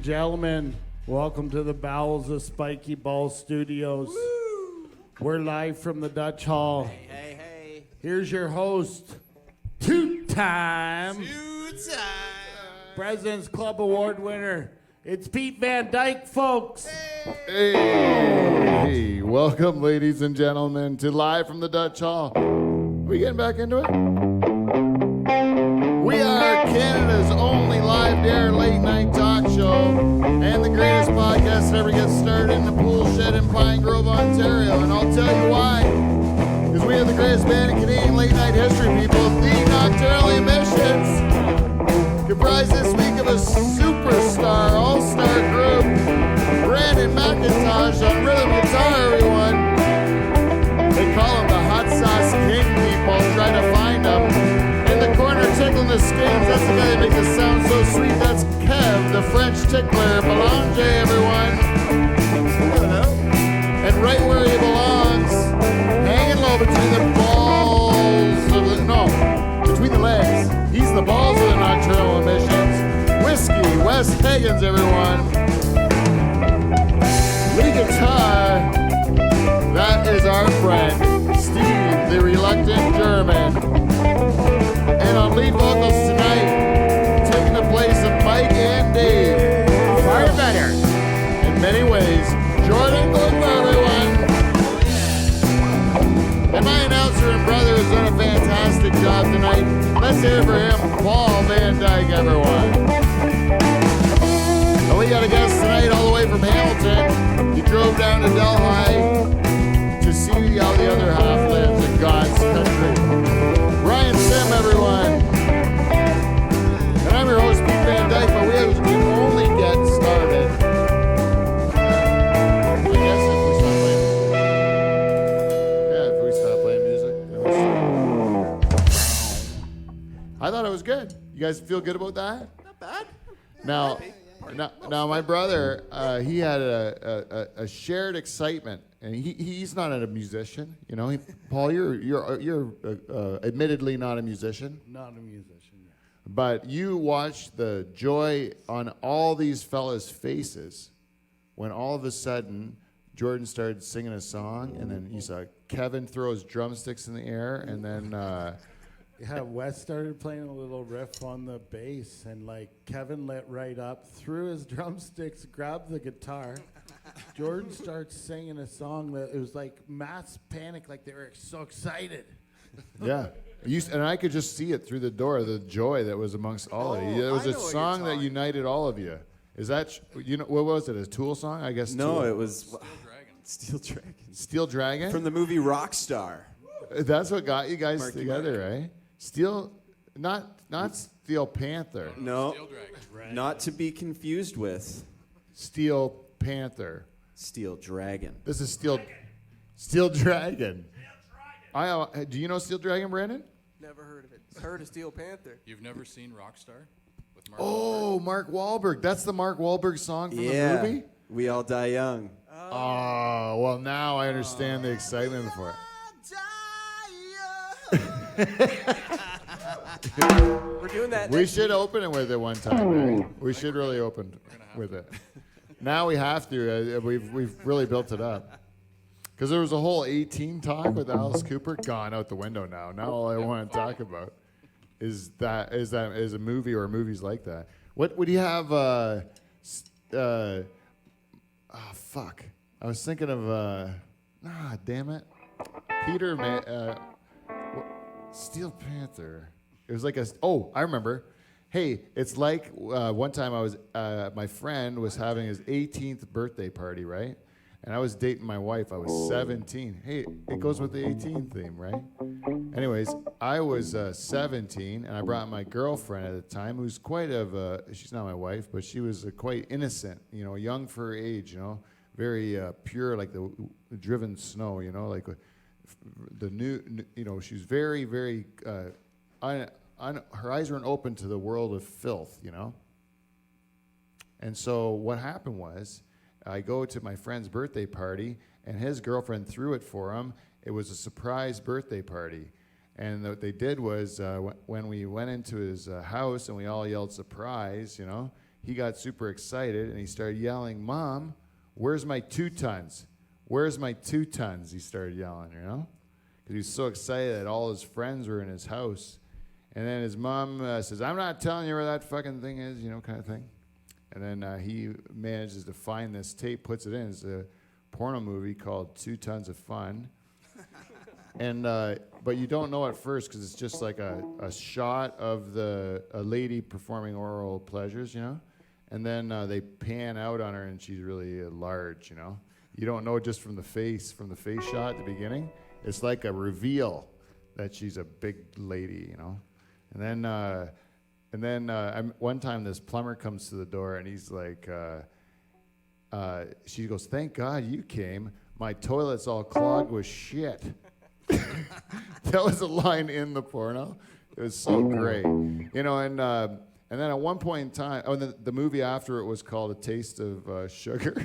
gentlemen, welcome to the bowels of Spiky Ball Studios. Woo! We're live from the Dutch Hall. Hey. Here's your host, two-time President's Club Award winner. It's Pete Van Dyke, folks. Hey, welcome, ladies and gentlemen, to Live from the Dutch Hall. Are we getting back into it? We are Canada's only live-to-air late-night talk show and the greatest podcast that ever gets started in the pool shed in Pine Grove, Ontario. And I'll tell you why. Because we have the greatest band in Canadian late-night history, people, the Nocturnal Emissions. Comprised this week of a superstar, all-star group, Brandon McIntosh on rhythm guitar, everyone. They call him the Hot Sauce King, people. Try to find him. In the corner, tickling the skins, that's the guy that makes it sound so sweet. That's Kev, the French tickler. Belanger, everyone. And right where he belongs, hanging low between the balls of the, no, between the legs. He's the balls of the Nocturnal Emissions. Whiskey, Wes Higgins, everyone. Lead guitar, that is our friend, Steve, the reluctant German. And on lead vocals tonight, taking the place of Mike and Dave, firefighter. In many ways, Jordan Gordon, everyone. And my announcer and brother has done a fantastic job tonight. Let's hear it for him, Paul Van Dyke, everyone. And we got a guest tonight all the way from Hamilton. He drove down to Delhi to see how the other half lives in God's country. Ryan Simm, everyone. And I'm your host, Pete Van Dyke, but we can only get started. I guess if we stop playing music, then we start. I thought it was good. You guys feel good about that? Not bad. Now, my brother, he had a shared excitement, and he's not a musician, you know. Paul, you're admittedly not a musician. Not a musician, yeah. But you watched the joy on all these fellas' faces when all of a sudden Jordan started singing a song, and then you saw Kevin throw his drumsticks in the air, and then Yeah, Wes started playing a little riff on the bass, and like Kevin lit right up, threw his drumsticks, grabbed the guitar. Jordan starts singing a song that it was like mass panic, like they were so excited. yeah. And I could just see it through the door, the joy that was amongst all of you. It was a song that united all of you. Is that, what was it, a Tool song? I guess No, Tool. it was Steel Dragon. Steel Dragon? From the movie Rockstar. That's what got you guys Marky together, right? Steel, not Steel Panther. No, not to be confused with Steel Panther. Steel Dragon. This is Steel Dragon. Do you know Steel Dragon, Brandon? Never heard of it. Heard of Steel Panther. You've never seen Rockstar with Mark Oh, Mark Wahlberg. That's the Mark Wahlberg song from the movie? We All Die Young. Oh, well, now I understand the excitement for it. We're doing that. We should open it with it one time, right? We should really open with it. Now we have to. We've really built it up. Because there was a whole 18 talk with Alice Cooper gone out the window now. Now all I want to talk about is a movie or movies like that. What would you have? Fuck. I was thinking of. Damn it. Steel Panther. It was like I remember. Hey, it's like one time I was, my friend was having his 18th birthday party, right? And I was dating my wife. I was 17. Hey, it goes with the 18 theme, right? Anyways, I was 17, and I brought my girlfriend at the time, who's quite she's not my wife, but she was quite innocent, young for her age, very pure, like the driven snow, like the new, she was very, very, her eyes weren't open to the world of filth, And so what happened was, I go to my friend's birthday party, and his girlfriend threw it for him. It was a surprise birthday party. And what they did was, when we went into his house and we all yelled surprise, he got super excited and he started yelling, "Mom, where's my 2 tons? Where's my 2 tons?" He started yelling, you know, because he was so excited that all his friends were in his house. And then his mom says, "I'm not telling you where that fucking thing is," you know, kind of thing. And then he manages to find this tape, puts it in. It's a porno movie called 2 Tons of Fun. And but you don't know at first because it's just like a shot of a lady performing oral pleasures, you know. And then they pan out on her and she's really large, you know. You don't know just from the face shot at the beginning. It's like a reveal that she's a big lady, you know. And then one time this plumber comes to the door and he's like, she goes, "Thank God you came. My toilet's all clogged with shit." That was a line in the porno. It was so great, you know. And then at one point in time, the movie after it was called A Taste of Sugar,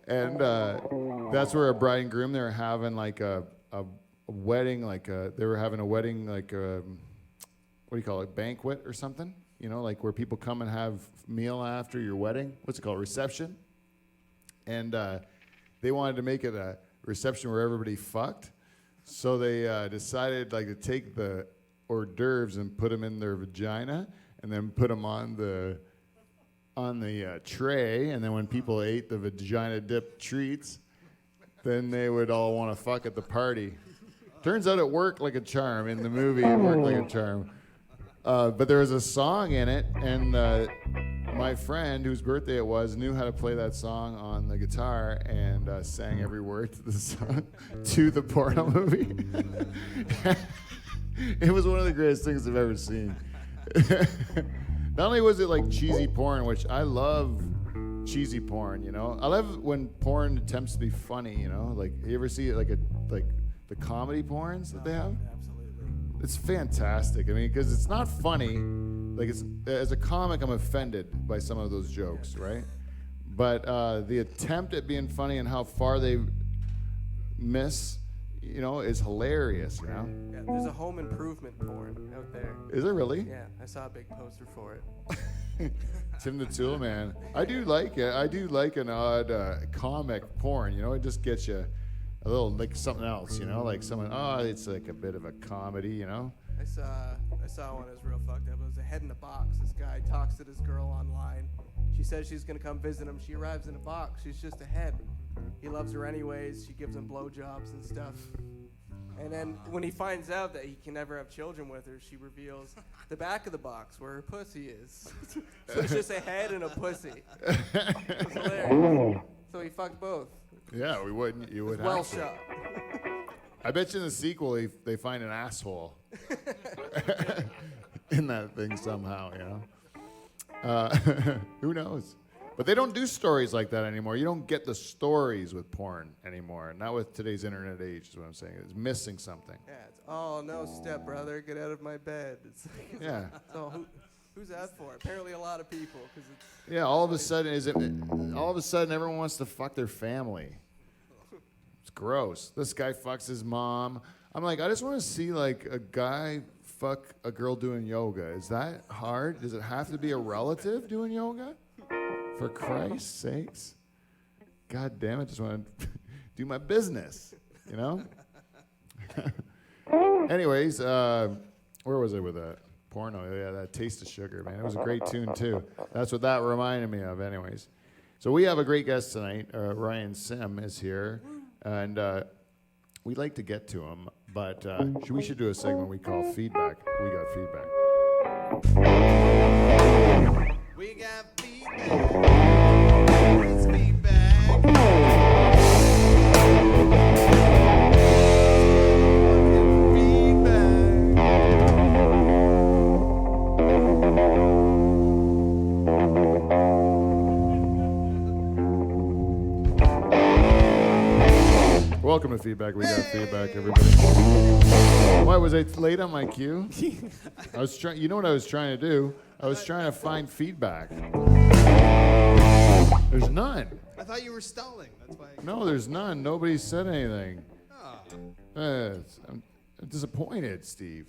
and that's where a bride and groom, they were having like a wedding, they were having a wedding like what do you call it, banquet or something, you know, like where people come and have meal after your wedding. What's it called, reception? And they wanted to make it a reception where everybody fucked. So they decided like to take the hors d'oeuvres and put them in their vagina, and then put them on the tray. And then when people ate the vagina dipped treats, then they would all want to fuck at the party. Turns out it worked like a charm in the movie. It worked like a charm. But there was a song in it, and my friend, whose birthday it was, knew how to play that song on the guitar and sang every word to the song to the porno movie. It was one of the greatest things I've ever seen. Not only was it like cheesy porn, which I love cheesy porn, you know. I love when porn attempts to be funny, you know. Like, you ever see like the comedy porns that they have? Absolutely. It's fantastic. I mean, because it's not funny. Like, as a comic, I'm offended by some of those jokes, right? But the attempt at being funny and how far they miss, you know, is hilarious, you know? Yeah, there's a home improvement porn out there. Is there really? Yeah, I saw a big poster for it. Tim the Tool Man. I do like it. I do like an odd comic porn, you know? It just gets you a little, like, something else, you know? Like someone, it's like a bit of a comedy, you know? I saw one that was real fucked up. It was a head in a box. This guy talks to this girl online. She says she's gonna come visit him. She arrives in a box. She's just a head. He loves her anyways. She gives him blowjobs and stuff. And then when he finds out that he can never have children with her, she reveals the back of the box where her pussy is. So it's just a head and a pussy. It's hilarious. So he fucked both. Yeah, we wouldn't. You would Well have to. shot. I bet you in the sequel they find an asshole in that thing somehow, you know? Who knows? But they don't do stories like that anymore. You don't get the stories with porn anymore. Not with today's internet age is what I'm saying. It's missing something. Yeah, it's, "Oh no, stepbrother, get out of my bed." It's like, Yeah. so who's that for? Apparently a lot of people, because it's. Yeah, all of a sudden everyone wants to fuck their family. It's gross. This guy fucks his mom. I'm like, I just want to see like a guy fuck a girl doing yoga. Is that hard? Does it have to be a relative doing yoga? For Christ's sakes. God damn it, just want to do my business, you know? Anyways, where was I with that? Porno, yeah, that Taste of Sugar, man. It was a great tune, too. That's what that reminded me of, anyways. So we have a great guest tonight. Ryan Simm is here, and we'd like to get to him, but we should do a segment we call Feedback. We got feedback. We got feedback. It's feedback. Welcome to Feedback. We got feedback, everybody. Why was I late on my cue? I was trying. You know what I was trying to do? I was trying to find feedback. There's none. I thought you were stalling. That's why. No, there's none. Nobody said anything. Oh. I'm disappointed, Steve.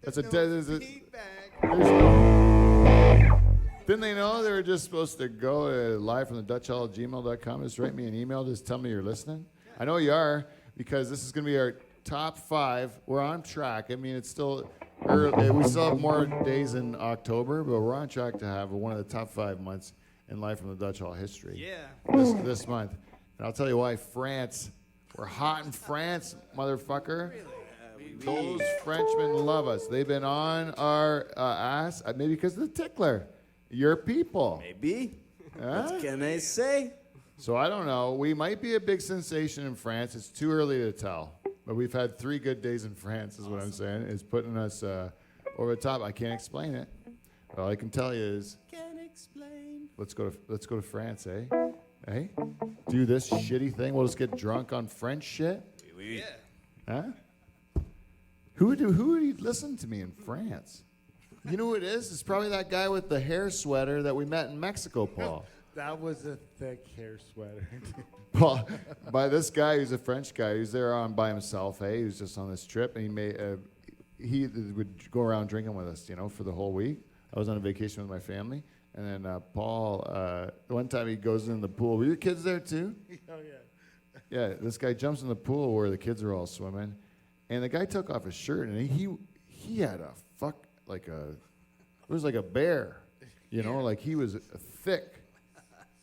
There's There's feedback. no. Didn't they know they were just supposed to go to live from the DutchHall@gmail.com? Just write me an email. Just tell me you're listening. I know you are, because this is going to be our top 5. We're on track. I mean, it's still early. We still have more days in October, but we're on track to have one of the top 5 months in live from the Dutch Hall history. Yeah. This month. And I'll tell you why. France. We're hot in France, motherfucker. Those Frenchmen love us. They've been on our ass, maybe because of the tickler. Your people. Maybe. Huh? What can I say? So I don't know. We might be a big sensation in France. It's too early to tell. But we've had 3 good days in France, is what I'm saying. It's putting us over the top. I can't explain it. All I can tell you is, Can't explain. let's go to France, eh? Hey, do this shitty thing. We'll just get drunk on French shit. Yeah. Huh? Who would listen to me in France? You know who it is? It's probably that guy with the hair sweater that we met in Mexico, Paul. That was a thick hair sweater. Paul, by this guy who's a French guy who's there on by himself. Hey, he was just on this trip, and he would go around drinking with us, for the whole week. I was on a vacation with my family, and then Paul, one time he goes in the pool. Were your kids there too? Oh, yeah. Yeah, this guy jumps in the pool where the kids are all swimming, and the guy took off his shirt, and he had it was like a bear, like he was a thick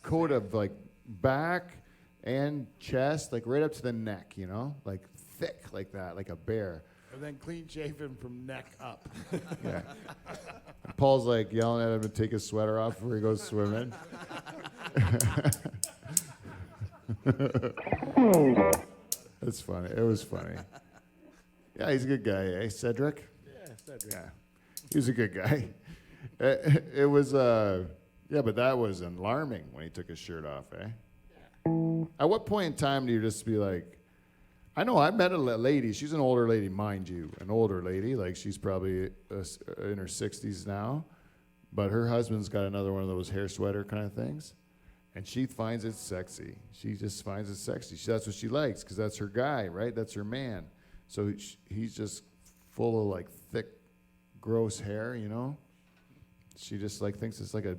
coat of like back and chest, like right up to the neck, like thick like that, like a bear. And then clean shaven from neck up. Yeah. And Paul's like yelling at him to take his sweater off before he goes swimming. It's funny. It was funny. Yeah, he's a good guy, eh, Cedric? Yeah, Cedric. Yeah, he was a good guy. It was, but that was alarming when he took his shirt off, eh? At what point in time do you just be like, I know I met a lady, she's an older lady, mind you, an older lady, like she's probably in her 60s now, but her husband's got another one of those hair sweater kind of things, and she finds it sexy. She just finds it sexy. That's what she likes, because that's her guy, right? That's her man. So he's just full of like thick, gross hair, She just like thinks it's like a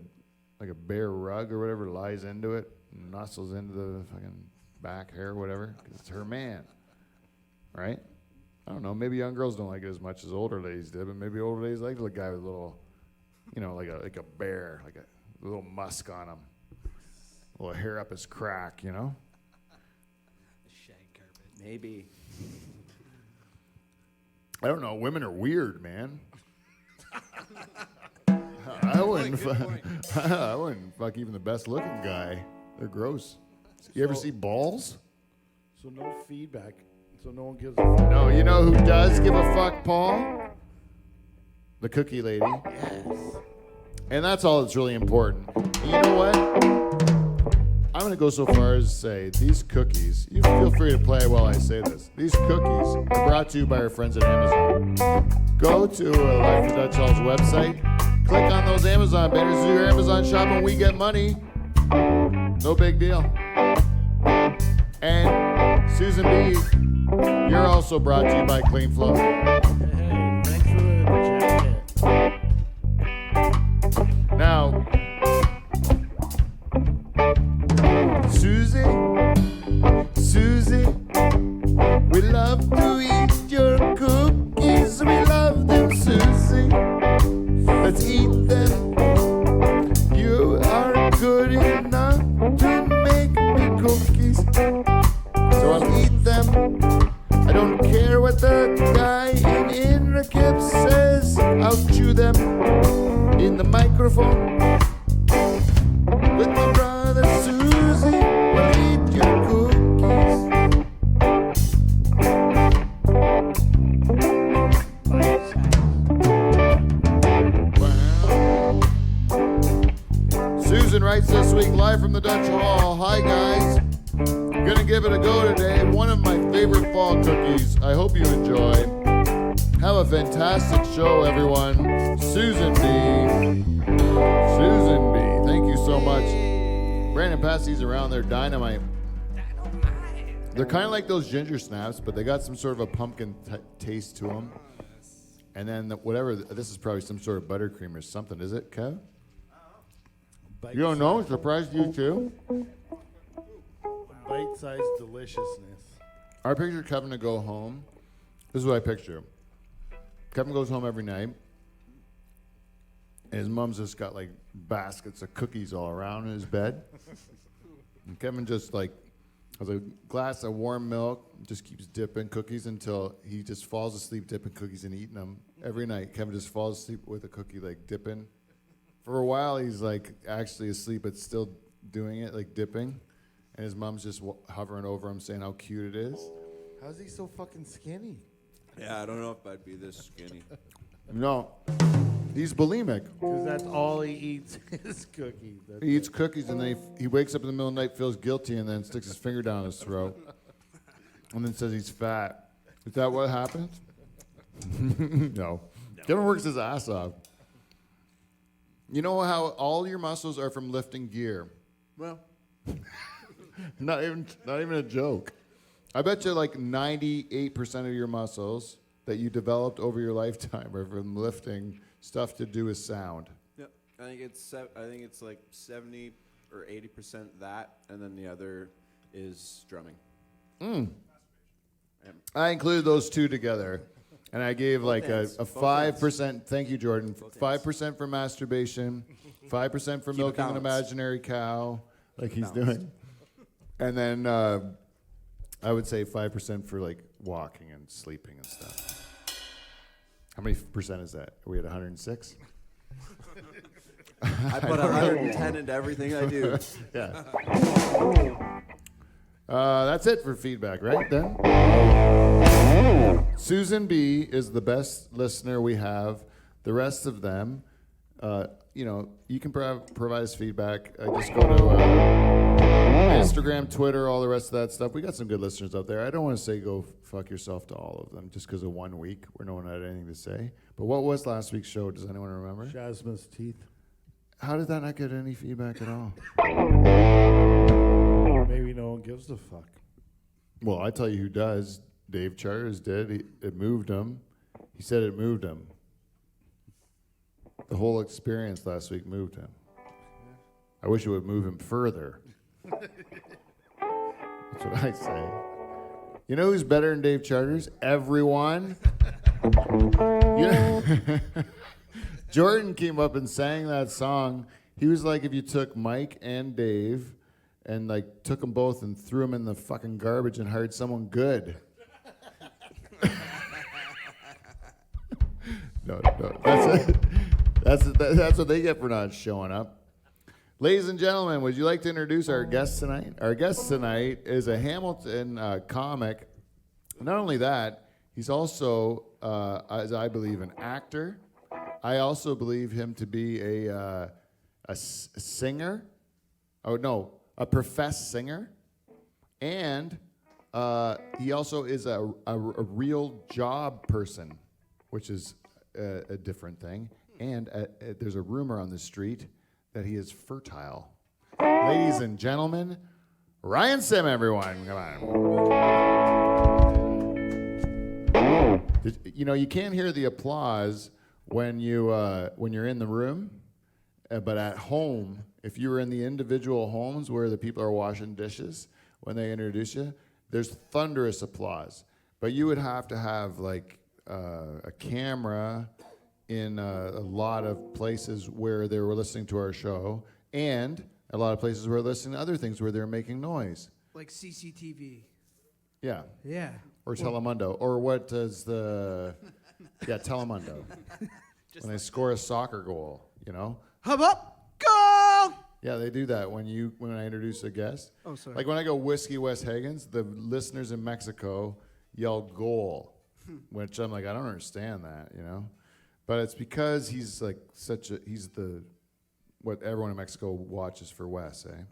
bear rug or whatever, lies into it, and nuzzles into the fucking back hair, whatever, because it's her man, right? I don't know. Maybe young girls don't like it as much as older ladies did, but maybe older ladies like the guy with a little, like a bear, like a little musk on him, a little hair up his crack, Shag carpet. Maybe. I don't know. Women are weird, man. I wouldn't fuck even the best looking guy. They're gross. You ever see balls? So no feedback. So no one gives a fuck. No, you know who does give a fuck, Paul? The cookie lady. Yes. And that's all that's really important. You know what? I'm going to go so far as to say these cookies, you feel free to play while I say this. These cookies are brought to you by our friends at Amazon. Go to Life for Dutch Hall's website. Click on those Amazon banners, do your Amazon shopping, we get money. No big deal. And Susan B, you're also brought to you by Clean Flow. Hey, thanks for the jacket. Now, Susie, we love to eat your cookies. We love them, Susie. Let's eat them. You are good enough to make me cookies, so I'll eat them. I don't care what the guy in the cab says. I'll chew them in the microphone. With my brother Susie, we'll eat your cookies. Wow. Susan writes this week, live from the Dutch Hall. Hi guys, I'm gonna give it a go today. One of my favorite fall cookies. I hope you enjoy. Have a fantastic show, everyone. Susan B. Susan B. Thank you so much. Brandon, pass these around. They're dynamite. They're kind of like those ginger snaps, but they got some sort of a pumpkin taste to them. And then whatever, this is probably some sort of buttercream or something. Is it, Kev? You don't know? Surprised you too? Bite-sized deliciousness. I picture Kevin to go home. This is what I picture. Kevin goes home every night. And his mom's just got like baskets of cookies all around in his bed. And Kevin just like has a glass of warm milk, just keeps dipping cookies until he just falls asleep dipping cookies and eating them. Every night, Kevin just falls asleep with a cookie, like dipping. For a while, he's like actually asleep, but still doing it, like dipping. And his mom's just hovering over him saying how cute it is. How's he so fucking skinny? Yeah, I don't know if I'd be this skinny. No, he's bulimic. Because that's all he eats is cookies. That's He eats cookies and then he wakes up in the middle of the night, feels guilty, and then sticks his finger down his throat. And then says he's fat. Is that what happens? No. Kevin works his ass off. You know how all your muscles are from lifting gear? Well, Not even a joke. I bet you like 98% of your muscles that you developed over your lifetime are from lifting stuff to do with sound. Yep. I think it's like 70 or 80% that, and then the other is drumming. I included those two together, and I gave like a 5%. Thank you, Jordan. 5% for masturbation, 5% for milking an imaginary cow, like he's doing, and then I would say 5% for like walking and sleeping and stuff. How many percent is that? Are we at 106? I put 110 into everything I do. Yeah. That's it for feedback, right then? Susan B is the best listener we have. The rest of them, you can provide us feedback. Just go to Instagram, Twitter, all the rest of that stuff. We got some good listeners out there. I don't want to say go fuck yourself to all of them just because of 1 week where no one had anything to say. But what was last week's show? Does anyone remember? Jasmine's teeth. How did that not get any feedback at all? Maybe no one gives a fuck. Well, I tell you who does. Dave Charters did. It moved him. He said it moved him. The whole experience last week moved him. I wish it would move him further. That's what I say. You know who's better than Dave Charters? Everyone. Jordan came up and sang that song. He was like if you took Mike and Dave and like took them both and threw them in the fucking garbage and hired someone good. No, that's what they get for not showing up. Ladies and gentlemen, would you like to introduce our guest tonight? Our guest tonight is a Hamilton comic. Not only that, he's also, as I believe, an actor. I also believe him to be a singer. Oh no, a professed singer, and he also is a real job person, which is a different thing. And there's a rumor on the street that he is fertile. Ladies and gentlemen, Ryan Simm, everyone, come on. You can't hear the applause when you're in the room, but at home, if you were in the individual homes where the people are washing dishes when they introduce you, there's thunderous applause. But you would have to have like a camera in a lot of places where they were listening to our show, and a lot of places where they're listening to other things where they're making noise. like CCTV. Yeah. Yeah. Or Telemundo. Or what does the... Yeah, Telemundo. When they score a soccer goal, Hub up, go! Yeah, they do that when I introduce a guest. Oh, sorry. Like when I go Whiskey West Hagen's, the listeners in Mexico yell goal, which I'm like, I don't understand that, But it's because he's like what everyone in Mexico watches for Wes, eh?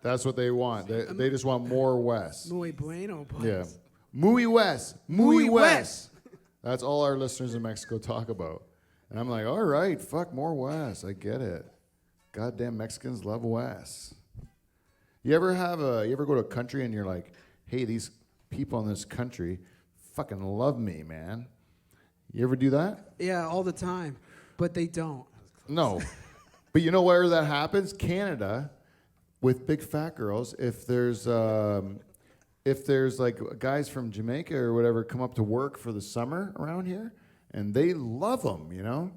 That's what they want. They just want more Wes. Muy bueno, boys. Yeah. Muy Wes. Muy Muy Wes. Wes. That's all our listeners in Mexico talk about. And I'm like, all right, fuck more Wes. I get it. Goddamn Mexicans love Wes. You ever go to a country and you're like, hey, these people in this country fucking love me, man. You ever do that? Yeah, all the time, but they don't. No. But you know where that happens? Canada, with big fat girls. If there's like guys from Jamaica or whatever come up to work for the summer around here, and they love them, you know.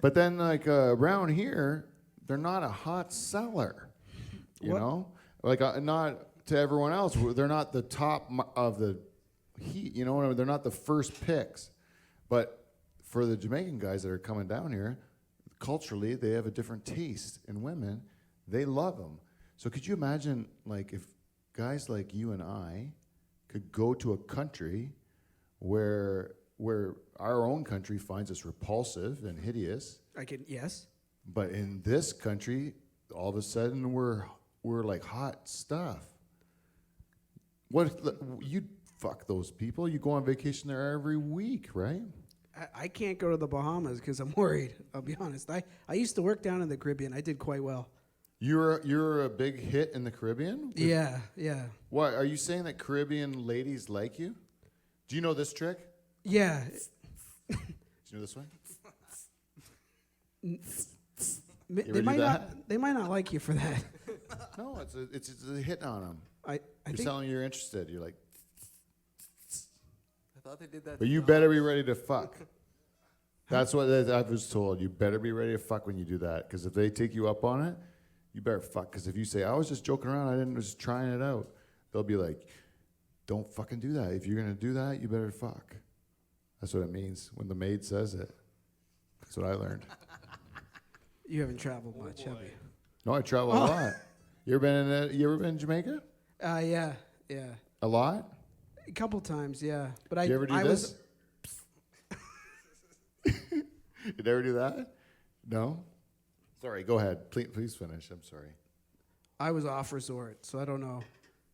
But then like around here, they're not a hot seller, you know. Like not to everyone else, they're not the top of the heat, you know what I mean? They're not the first picks. But for the Jamaican guys that are coming down here, culturally, they have a different taste in women. They love them. So could you imagine, like, if guys like you and I could go to a country where our own country finds us repulsive and hideous, Yes. but in this country, all of a sudden we're like hot stuff. What you fuck those people? You go on vacation there every week, right? I can't go to the Bahamas because I'm worried. I'll be honest. I used to work down in the Caribbean. I did quite well. You're a big hit in the Caribbean? Yeah. Why are you saying that Caribbean ladies like you? Do you know this trick? Yeah. Do you know this one? They might not like you for that. No, it's a hit on them. I You're think telling you're interested. You're like, I thought they did that. but you better be ready to fuck. That's what I was told. You better be ready to fuck when you do that. Because if they take you up on it, you better fuck. Because if you say, I was just joking around, I was just trying it out, they'll be like, don't fucking do that. If you're going to do that, you better fuck. That's what it means when the maid says it. That's what I learned. you haven't traveled much, have you? No, I travel a lot. You ever been in Jamaica? Yeah. A lot? A couple times, yeah. But Did you ever do this? You never do that? No? Sorry, go ahead. Please finish. I'm sorry. I was off resort, so I don't know.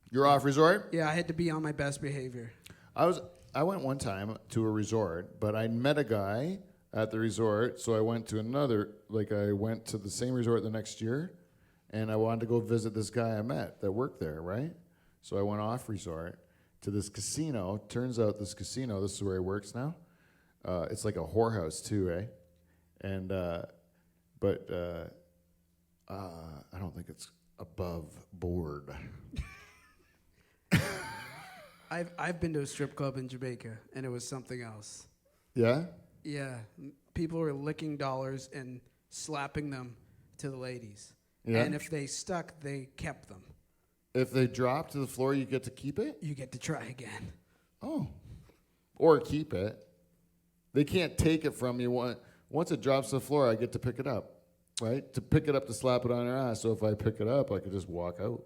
You're off resort? Yeah, I had to be on my best behavior. I went one time to a resort, but I met a guy at the resort, so I went to I went to the same resort the next year, and I wanted to go visit this guy I met that worked there, right? So I went off resort to this casino. Turns out this casino, this is where he works now. It's like a whorehouse too, eh? And but I don't think it's above board. I've been to a strip club in Jamaica, and it was something else. Yeah? Yeah, people were licking dollars and slapping them to the ladies. Yeah. And if they stuck, they kept them. If they drop to the floor, you get to keep it? You get to try again. Oh. Or keep it. They can't take it from you. Once it drops to the floor, I get to pick it up, right? To pick it up to slap it on their ass. So if I pick it up, I could just walk out.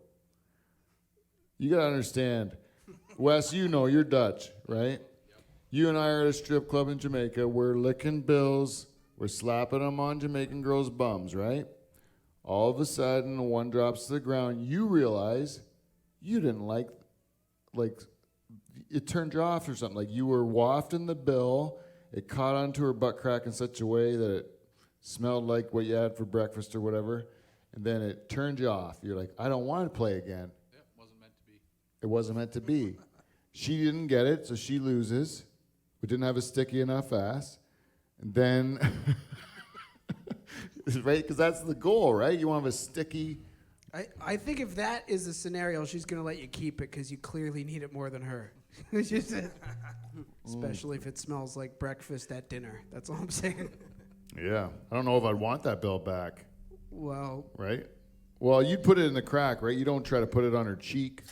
You got to understand. Wes, you know, you're Dutch, right? Yep. You and I are at a strip club in Jamaica. We're licking bills. We're slapping them on Jamaican girls' bums, right? All of a sudden, one drops to the ground. You realize you didn't like it turned you off or something. Like you were wafting the bill. It caught onto her butt crack in such a way that it smelled like what you had for breakfast or whatever. And then it turned you off. You're like, I don't want to play again. Yep, wasn't meant to be. It wasn't meant to be. She didn't get it, so she loses. We didn't have a sticky enough ass. And then, right? Because that's the goal, right? You want to have a sticky. I think if that is the scenario, she's going to let you keep it because you clearly need it more than her. Especially if it smells like breakfast at dinner. That's all I'm saying. Yeah. I don't know if I'd want that bill back. Well. Right? Well, you'd put it in the crack, right? You don't try to put it on her cheek.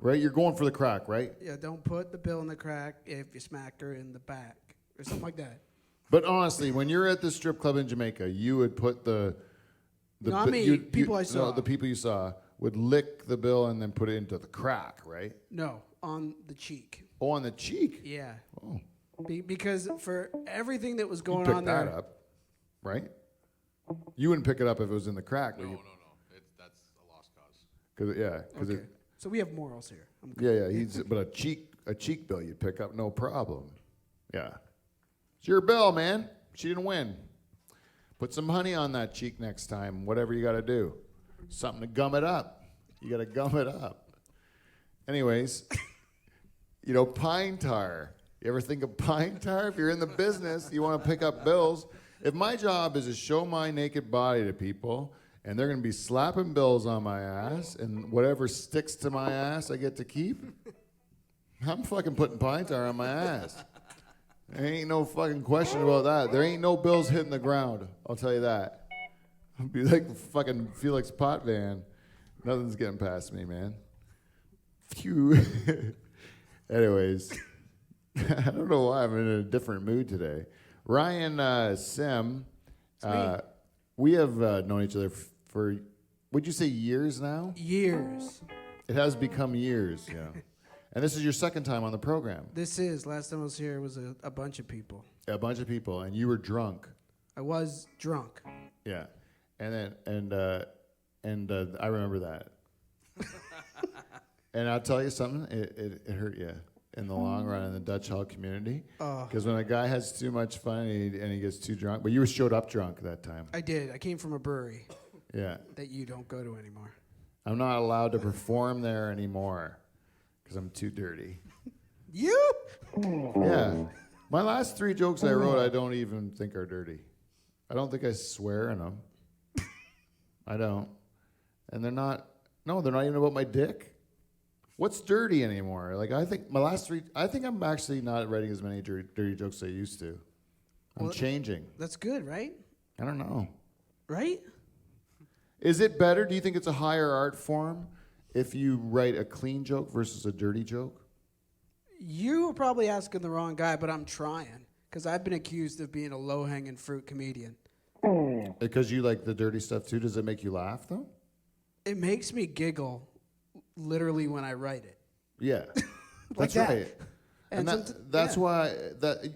Right? You're going for the crack, right? Yeah, don't put the bill in the crack if you smacked her in the back or something like that. But honestly, when you're at the strip club in Jamaica, you would put Not me, people I saw. No, the people you saw would lick the bill and then put it into the crack, right? No, on the cheek. Oh, on the cheek? Yeah. Oh. Because for everything that was You'd going pick on that there. up, right? You wouldn't pick it up if it was in the crack, would No. you? That's a lost cause. Because Okay. So we have morals here. I'm good. yeah. But a cheek bill you'd pick up, no problem. Yeah. It's your bill, man. She didn't win. Put some honey on that cheek next time, whatever you got to do. Something to gum it up. You got to gum it up. Anyways, pine tar. You ever think of pine tar? If you're in the business, you want to pick up bills. If my job is to show my naked body to people, and they're going to be slapping bills on my ass, and whatever sticks to my ass I get to keep, I'm fucking putting pine tar on my ass. There ain't no fucking question about that. There ain't no bills hitting the ground. I'll tell you that. I'll be like the fucking Felix Potvin. Nothing's getting past me, man. Phew. Anyways, I don't know why I'm in a different mood today. Ryan Simm, we have known each other for, would you say years now? Years. It has become years, yeah. And this is your second time on the program. This is. Last time I was here was a bunch of people. A bunch of people, and you were drunk. I was drunk. Yeah, and then I remember that. And I'll tell you something, it hurt you in the long run in the Dutch Hall community. Because when a guy has too much fun and he gets too drunk, but you showed up drunk that time. I did. I came from a brewery. Yeah. That you don't go to anymore. I'm not allowed to perform there anymore because I'm too dirty. You? Yeah. My last 3 jokes I wrote, I don't even think are dirty. I don't think I swear in them. I don't. And they're not even about my dick. What's dirty anymore? Like, I think my last 3, I think I'm actually not writing as many dirty jokes as I used to. I'm changing. That's good, right? I don't know. Right? Is it better? Do you think it's a higher art form if you write a clean joke versus a dirty joke? You were probably asking the wrong guy, but I'm trying. Because I've been accused of being a low-hanging fruit comedian. Because you like the dirty stuff too? Does it make you laugh, though? It makes me giggle literally when I write it. Yeah. Like That's that. right. And that's why,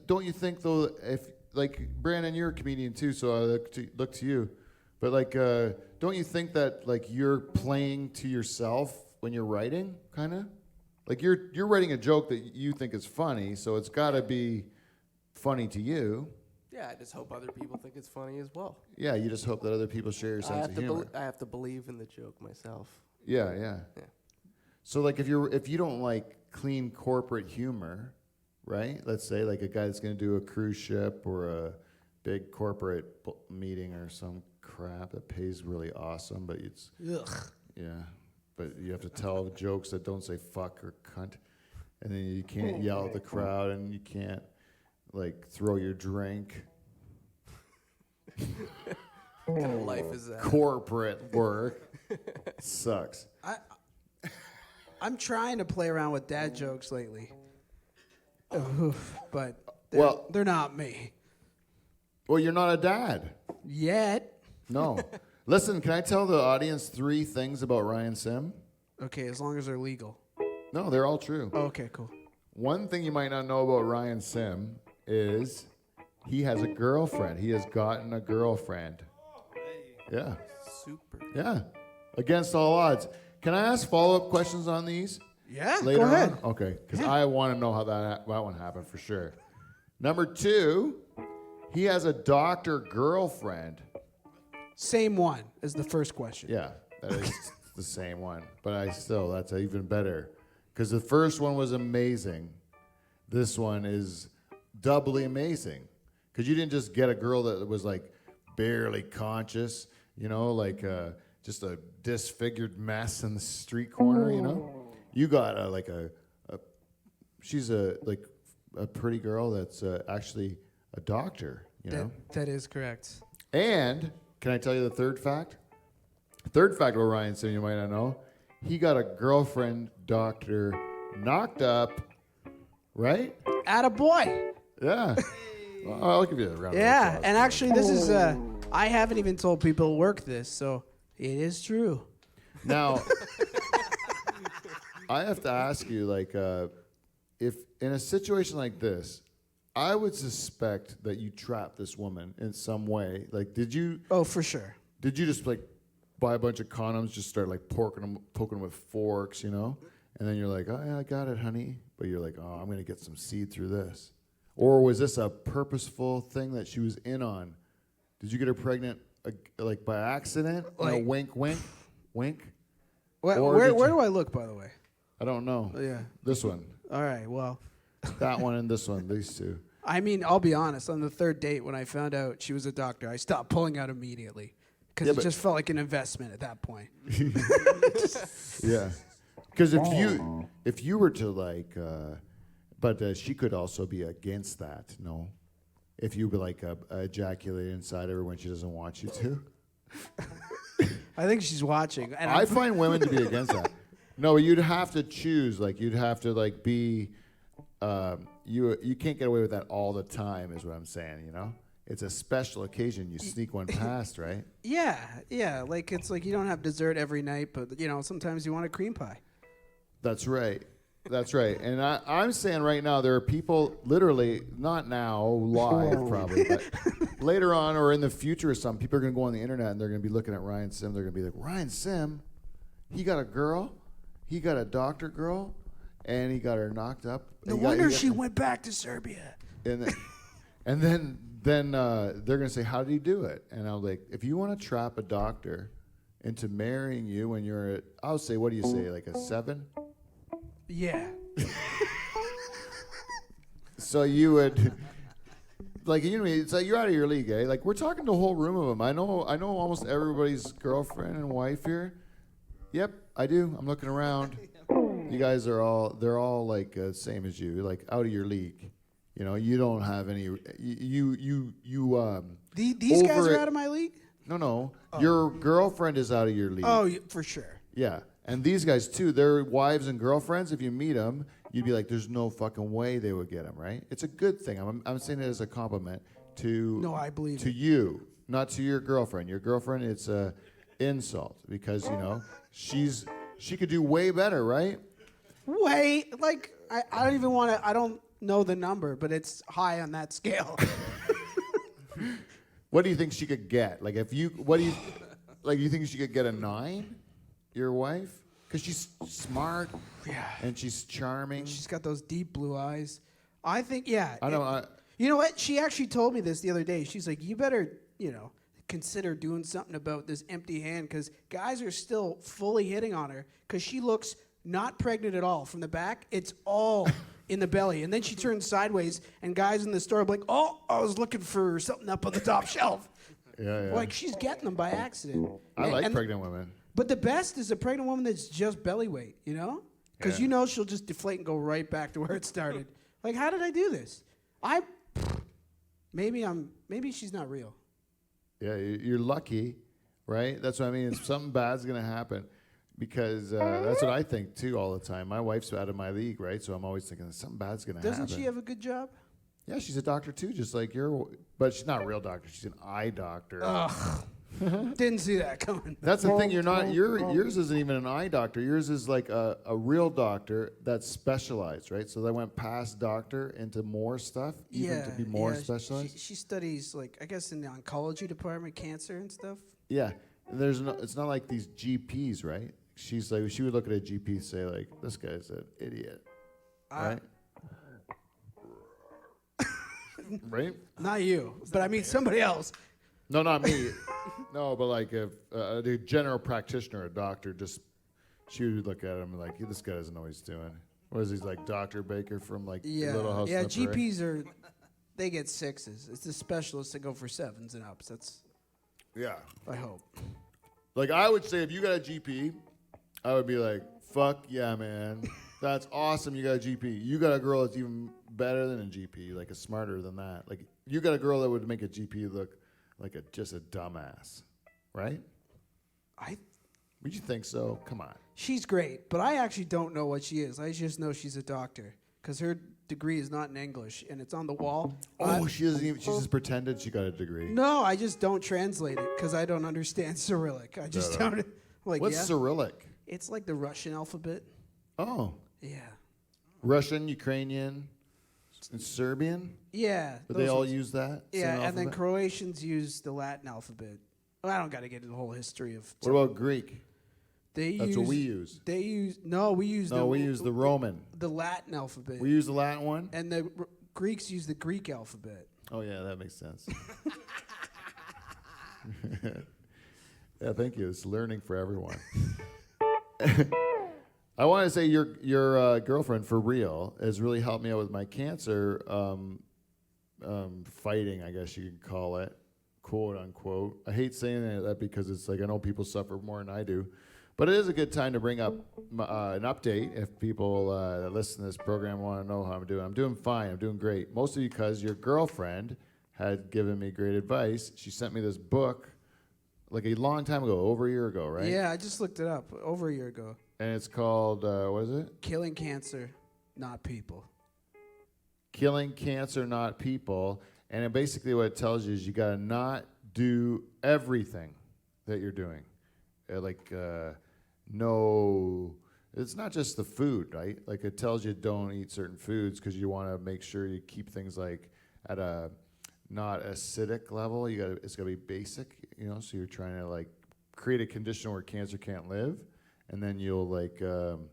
don't you think, though, if, like, Brandon, you're a comedian too, so I look to you. But, like, don't you think that, like, you're playing to yourself when you're writing, kind of? Like, you're writing a joke that you think is funny, so it's got to be funny to you. Yeah, I just hope other people think it's funny as well. Yeah, you just hope that other people share your sense of humor. I have to believe in the joke myself. Yeah. So, like, if you don't like clean corporate humor, right? Let's say, like, a guy that's going to do a cruise ship or a big corporate meeting or some crap that pays really awesome, but it's but you have to tell jokes that don't say fuck or cunt, and then you can't yell at the crowd, and you can't, like, throw your drink. What kind of life is that? Corporate work sucks. I'm trying to play around with dad jokes lately. But they're not me. Well, you're not a dad. Yet. No. Listen, can I tell the audience 3 things about Ryan Simm? Okay, as long as they're legal. No, they're all true. Oh, okay, cool. One thing you might not know about Ryan Simm is he has a girlfriend. He has gotten a girlfriend. Yeah. Super. Yeah. Against all odds. Can I ask follow-up questions on these? Yeah, Later go ahead. on? Okay, because I want to know how that one happened for sure. Number 2, he has a doctor girlfriend. Same one as the first question. Yeah, that is the same one. But that's even better. Because the first one was amazing. This one is doubly amazing. Because you didn't just get a girl that was, like, barely conscious, like just a disfigured mess in the street corner, You got she's a pretty girl that's actually a doctor, That is correct. And can I tell you the third fact? Third fact about Ryan Simm you might not know. He got a girlfriend doctor knocked up, right? Attaboy. Yeah. Well, I'll give you a round of Yeah, applause. and actually this is, I haven't even told people work this, so it is true. Now, I have to ask you, like, if in a situation like this, I would suspect that you trapped this woman in some way. Like, did you? Oh, for sure. Did you just, like, buy a bunch of condoms, just start, like, poking them with forks, And then you're like, oh, yeah, I got it, honey. But you're like, oh, I'm going to get some seed through this. Or was this a purposeful thing that she was in on? Did you get her pregnant, like, by accident? Like, wink, wink, wink? Where do I look, by the way? I don't know. Yeah. This one. All right, well. That one and this one, these 2. I mean, I'll be honest. On the third date, when I found out she was a doctor, I stopped pulling out immediately because Yeah, it but- just felt like an investment at that point. Yeah. Because if you were to like, but she could also be against that. No, if you were like ejaculate inside her when she doesn't want you to. I think she's watching. And I find women to be against that. No, you'd have to choose. Like you'd have to like be. You can't get away with that all the time. Is what I'm saying. You know, it's a special occasion. You sneak one past, right? yeah. Like it's like you don't have dessert every night, but sometimes you want a cream pie. That's right. That's right. And I'm saying right now, there are people, literally, not now, live probably, but later on or in the future or something, people are going to go on the internet and they're going to be looking at Ryan Simm. They're going to be like, Ryan Simm, he got a girl, he got a doctor girl, and he got her knocked up. No wonder she went back to Serbia. And then they're going to say, how did he do it? And I'm like, if you want to trap a doctor into marrying you when you're at, I'll say, what do you say, like a 7? Yeah. So you would, like, it's like you're out of your league, eh? Like, we're talking to a whole room of them. I know almost everybody's girlfriend and wife here. Yep, I do. I'm looking around. You guys they're all like same as you, like out of your league. You don't have any. These guys are out of my league? No. Your girlfriend is out of your league. Oh, for sure. Yeah. And these guys, too, their wives and girlfriends, if you meet them, you'd be like, there's no fucking way they would get them, right? It's a good thing. I'm saying it as a compliment to I believe to it. you, not to your girlfriend. Your girlfriend, it's a insult because, she could do way better, right? Wait, like, I don't even want to, I don't know the number, but it's high on that scale. What do you think she could get? Like, you think she could get a 9, your wife? Because she's smart, and she's charming. She's got those deep blue eyes. I think, yeah. I know. You know what? She actually told me this the other day. She's like, you better, consider doing something about this empty hand because guys are still fully hitting on her because she looks not pregnant at all. From the back, it's all in the belly. And then she turns sideways, and guys in the store are like, oh, I was looking for something up on the top shelf. Yeah. Like, she's getting them by accident. I like pregnant women. But the best is a pregnant woman that's just belly weight, Because Yeah. she'll just deflate and go right back to where it started. Like, how did I do this? Maybe she's not real. Yeah, you're lucky, right? That's what I mean. Something bad's going to happen because that's what I think, too, all the time. My wife's out of my league, right? So I'm always thinking something bad's going to happen. Doesn't she have a good job? Yeah, she's a doctor, too, just like but she's not a real doctor. She's an eye doctor. Ugh. Didn't see that coming. That's the thing. Yours isn't even an eye doctor. Yours is like a real doctor that's specialized, right? So they went past doctor into more stuff, even to be more specialized. She studies, like, I guess in the oncology department, cancer and stuff. Yeah, it's not like these GPs, right? She's like, she would look at a GP and say, like, this guy's an idiot, right? Right? Not you, but I mean somebody else. No, not me. No, but like if the general practitioner, a doctor, she would look at him like, this guy doesn't know what he's doing. What is he, like Dr. Baker from like Little House on the Prairie? GPs they get 6s. It's the specialists that go for 7s and ups. That's, Yeah. I hope. Like I would say if you got a GP, I would be like, fuck yeah, man. That's awesome you got a GP. You got a girl that's even better than a GP, like smarter than that. Like you got a girl that would make a GP look like just a dumbass, right? Would you think so? Come on. She's great, but I actually don't know what she is. I just know she's a doctor because her degree is not in English and it's on the wall. She doesn't even. She just pretended she got a degree. No, I just don't translate it because I don't understand Cyrillic. I just don't. Like, What's Cyrillic? It's like the Russian alphabet. Oh. Yeah. Russian, Ukrainian, and Serbian. Yeah. But they all use that. Yeah, same and then alphabet? Croatians use the Latin alphabet. Well, I don't got to get into the whole history of. What about Greek? That's what we use. They use we use the Roman. the Latin alphabet. We use the Latin one. And the Greeks use the Greek alphabet. Oh yeah, that makes sense. Yeah, thank you. It's learning for everyone. I want to say your girlfriend, for real, has really helped me out with my cancer. fighting, I guess you could call it, quote unquote. I hate saying that because it's like I know people suffer more than I do. But it is a good time to bring up an update if people that listen to this program want to know how I'm doing. I'm doing fine. I'm doing great. Mostly because your girlfriend had given me great advice. She sent me this book like a long time ago, over a year ago, right? Yeah, I just looked it up over a year ago. And it's called, what is it? Killing Cancer, Not People. Killing Cancer, Not People. And it basically what it tells you is you got to not do everything that you're doing. No, it's not just the food, right? Like it tells you don't eat certain foods because you want to make sure you keep things like at a not acidic level. It's got to be basic, so you're trying to like create a condition where cancer can't live. And then you'll and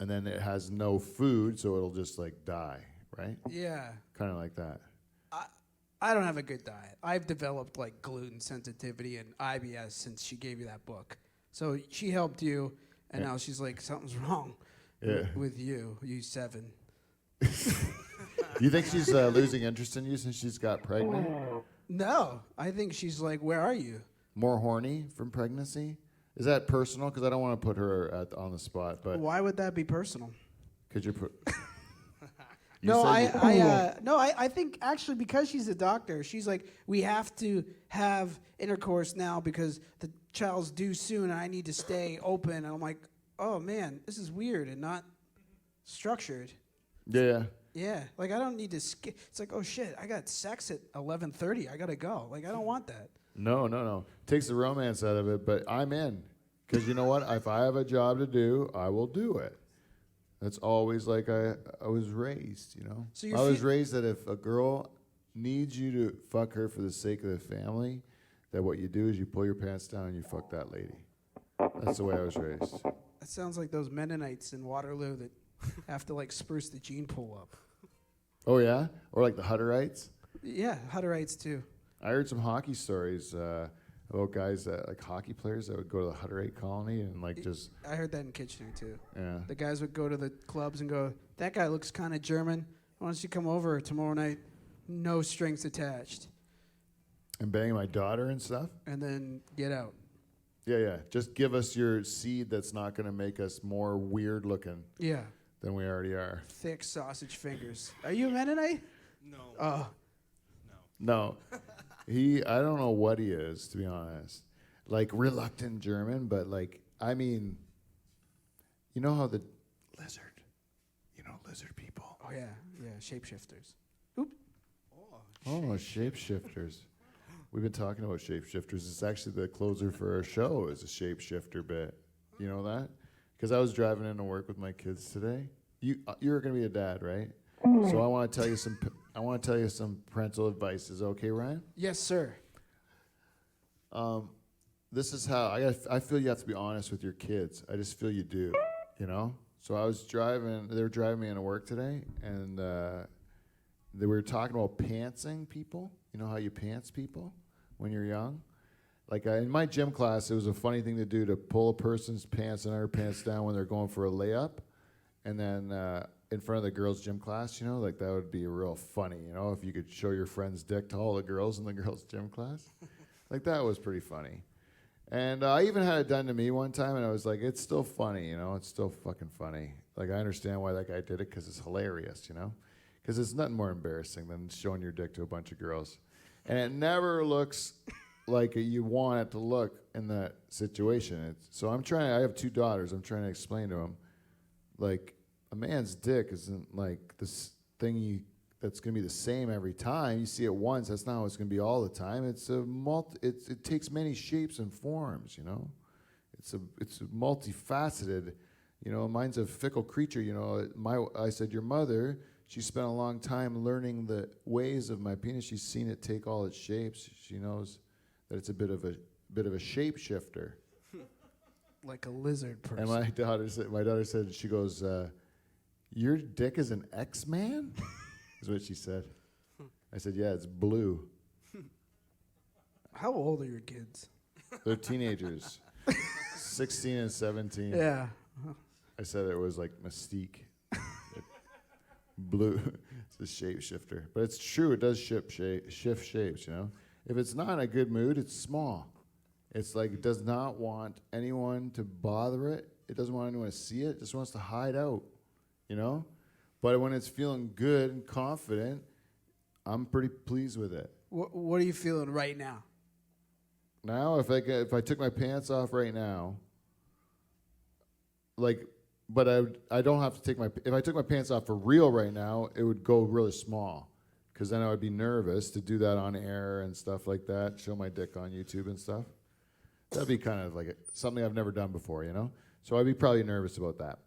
then it has no food, so it'll just like die, right? Yeah. Kind of like that. I don't have a good diet. I've developed like gluten sensitivity and IBS since she gave you that book. So she helped you, and now she's like, something's wrong with you 7. You think she's losing interest in you since she's got pregnant? No, I think she's like, where are you? More horny from pregnancy? Is that personal? Because I don't want to put her on the spot, but Why would that be personal? because you're put. I think actually because she's a doctor, she's like, we have to have intercourse now because the child's due soon and I need to stay open. And I'm like, oh man, this is weird and not structured. Yeah. Yeah, like I don't need to skip. It's like, oh shit, I got sex at 11:30. I gotta go. Like I don't want that. No. Takes the romance out of it, but I'm in. Because you know what? If I have a job to do, I will do it. That's always like I was raised, So I was raised that if a girl needs you to fuck her for the sake of the family, that what you do is you pull your pants down and you fuck that lady. That's the way I was raised. That sounds like those Mennonites in Waterloo that have to like spruce the gene pool up. Oh, yeah? Or like the Hutterites? Yeah, Hutterites too. I heard some hockey stories about guys that, like hockey players that would go to the Hutterite colony and like just... I heard that in Kitchener too. Yeah. The guys would go to the clubs and go, that guy looks kind of German. Why don't you come over tomorrow night? No strings attached. And bang my daughter and stuff? And then get out. Yeah. Just give us your seed that's not going to make us more weird looking Yeah. than we already are. Thick sausage fingers. Are you a Mennonite? No. Oh. No. I don't know what he is, to be honest. Like reluctant German, but like, I mean, you know how the lizard people. Oh yeah, shapeshifters. Oh, shapeshifters. We've been talking about shapeshifters. It's actually the closer for our show is a shapeshifter bit. You know that? Because I was driving into work with my kids today. You're going to be a dad, right? So I want to tell you some parental advice. Is it okay, Ryan? Yes, sir. This is how I feel you have to be honest with your kids. I just feel you do, So I was driving. They were driving me into work today, and they were talking about pantsing people. You know how you pants people when you're young? Like in my gym class, it was a funny thing to do to pull a person's pants and underpants down when they're going for a layup, and then in front of the girls' gym class, like that would be real funny, if you could show your friend's dick to all the girls in the girls' gym class. Like that was pretty funny. And I even had it done to me one time, and I was like, it's still funny, it's still fucking funny. Like I understand why that guy did it because it's hilarious, because it's nothing more embarrassing than showing your dick to a bunch of girls. And it never looks like you want it to look in that situation. So I have 2 daughters. I'm trying to explain to them, like, a man's dick isn't like this thing that's going to be the same every time. You see it once, that's not how it's going to be all the time. It's it takes many shapes and forms, It's multifaceted, mine's a fickle creature, I said, your mother, she spent a long time learning the ways of my penis. She's seen it take all its shapes. She knows that it's a bit of a shapeshifter. Like a lizard person. And my daughter said, she goes, your dick is an X-Man? Is what she said. I said, yeah, it's blue. How old are your kids? They're teenagers. 16 and 17. Yeah. I said it was like Mystique. Blue. It's a shapeshifter. But it's true, it does shift shapes, you know? If it's not in a good mood, it's small. It's like it does not want anyone to bother it. It doesn't want anyone to see it. It just wants to hide out, you know? But when it's feeling good and confident, I'm pretty pleased with it. What are you feeling right now? Now, if I took my pants off right now, like, but I don't have to take if I took my pants off for real right now, it would go really small, because then I would be nervous to do that on air and stuff like that, show my dick on YouTube and stuff. That'd be kind of like something I've never done before, you know? So I'd be probably nervous about that.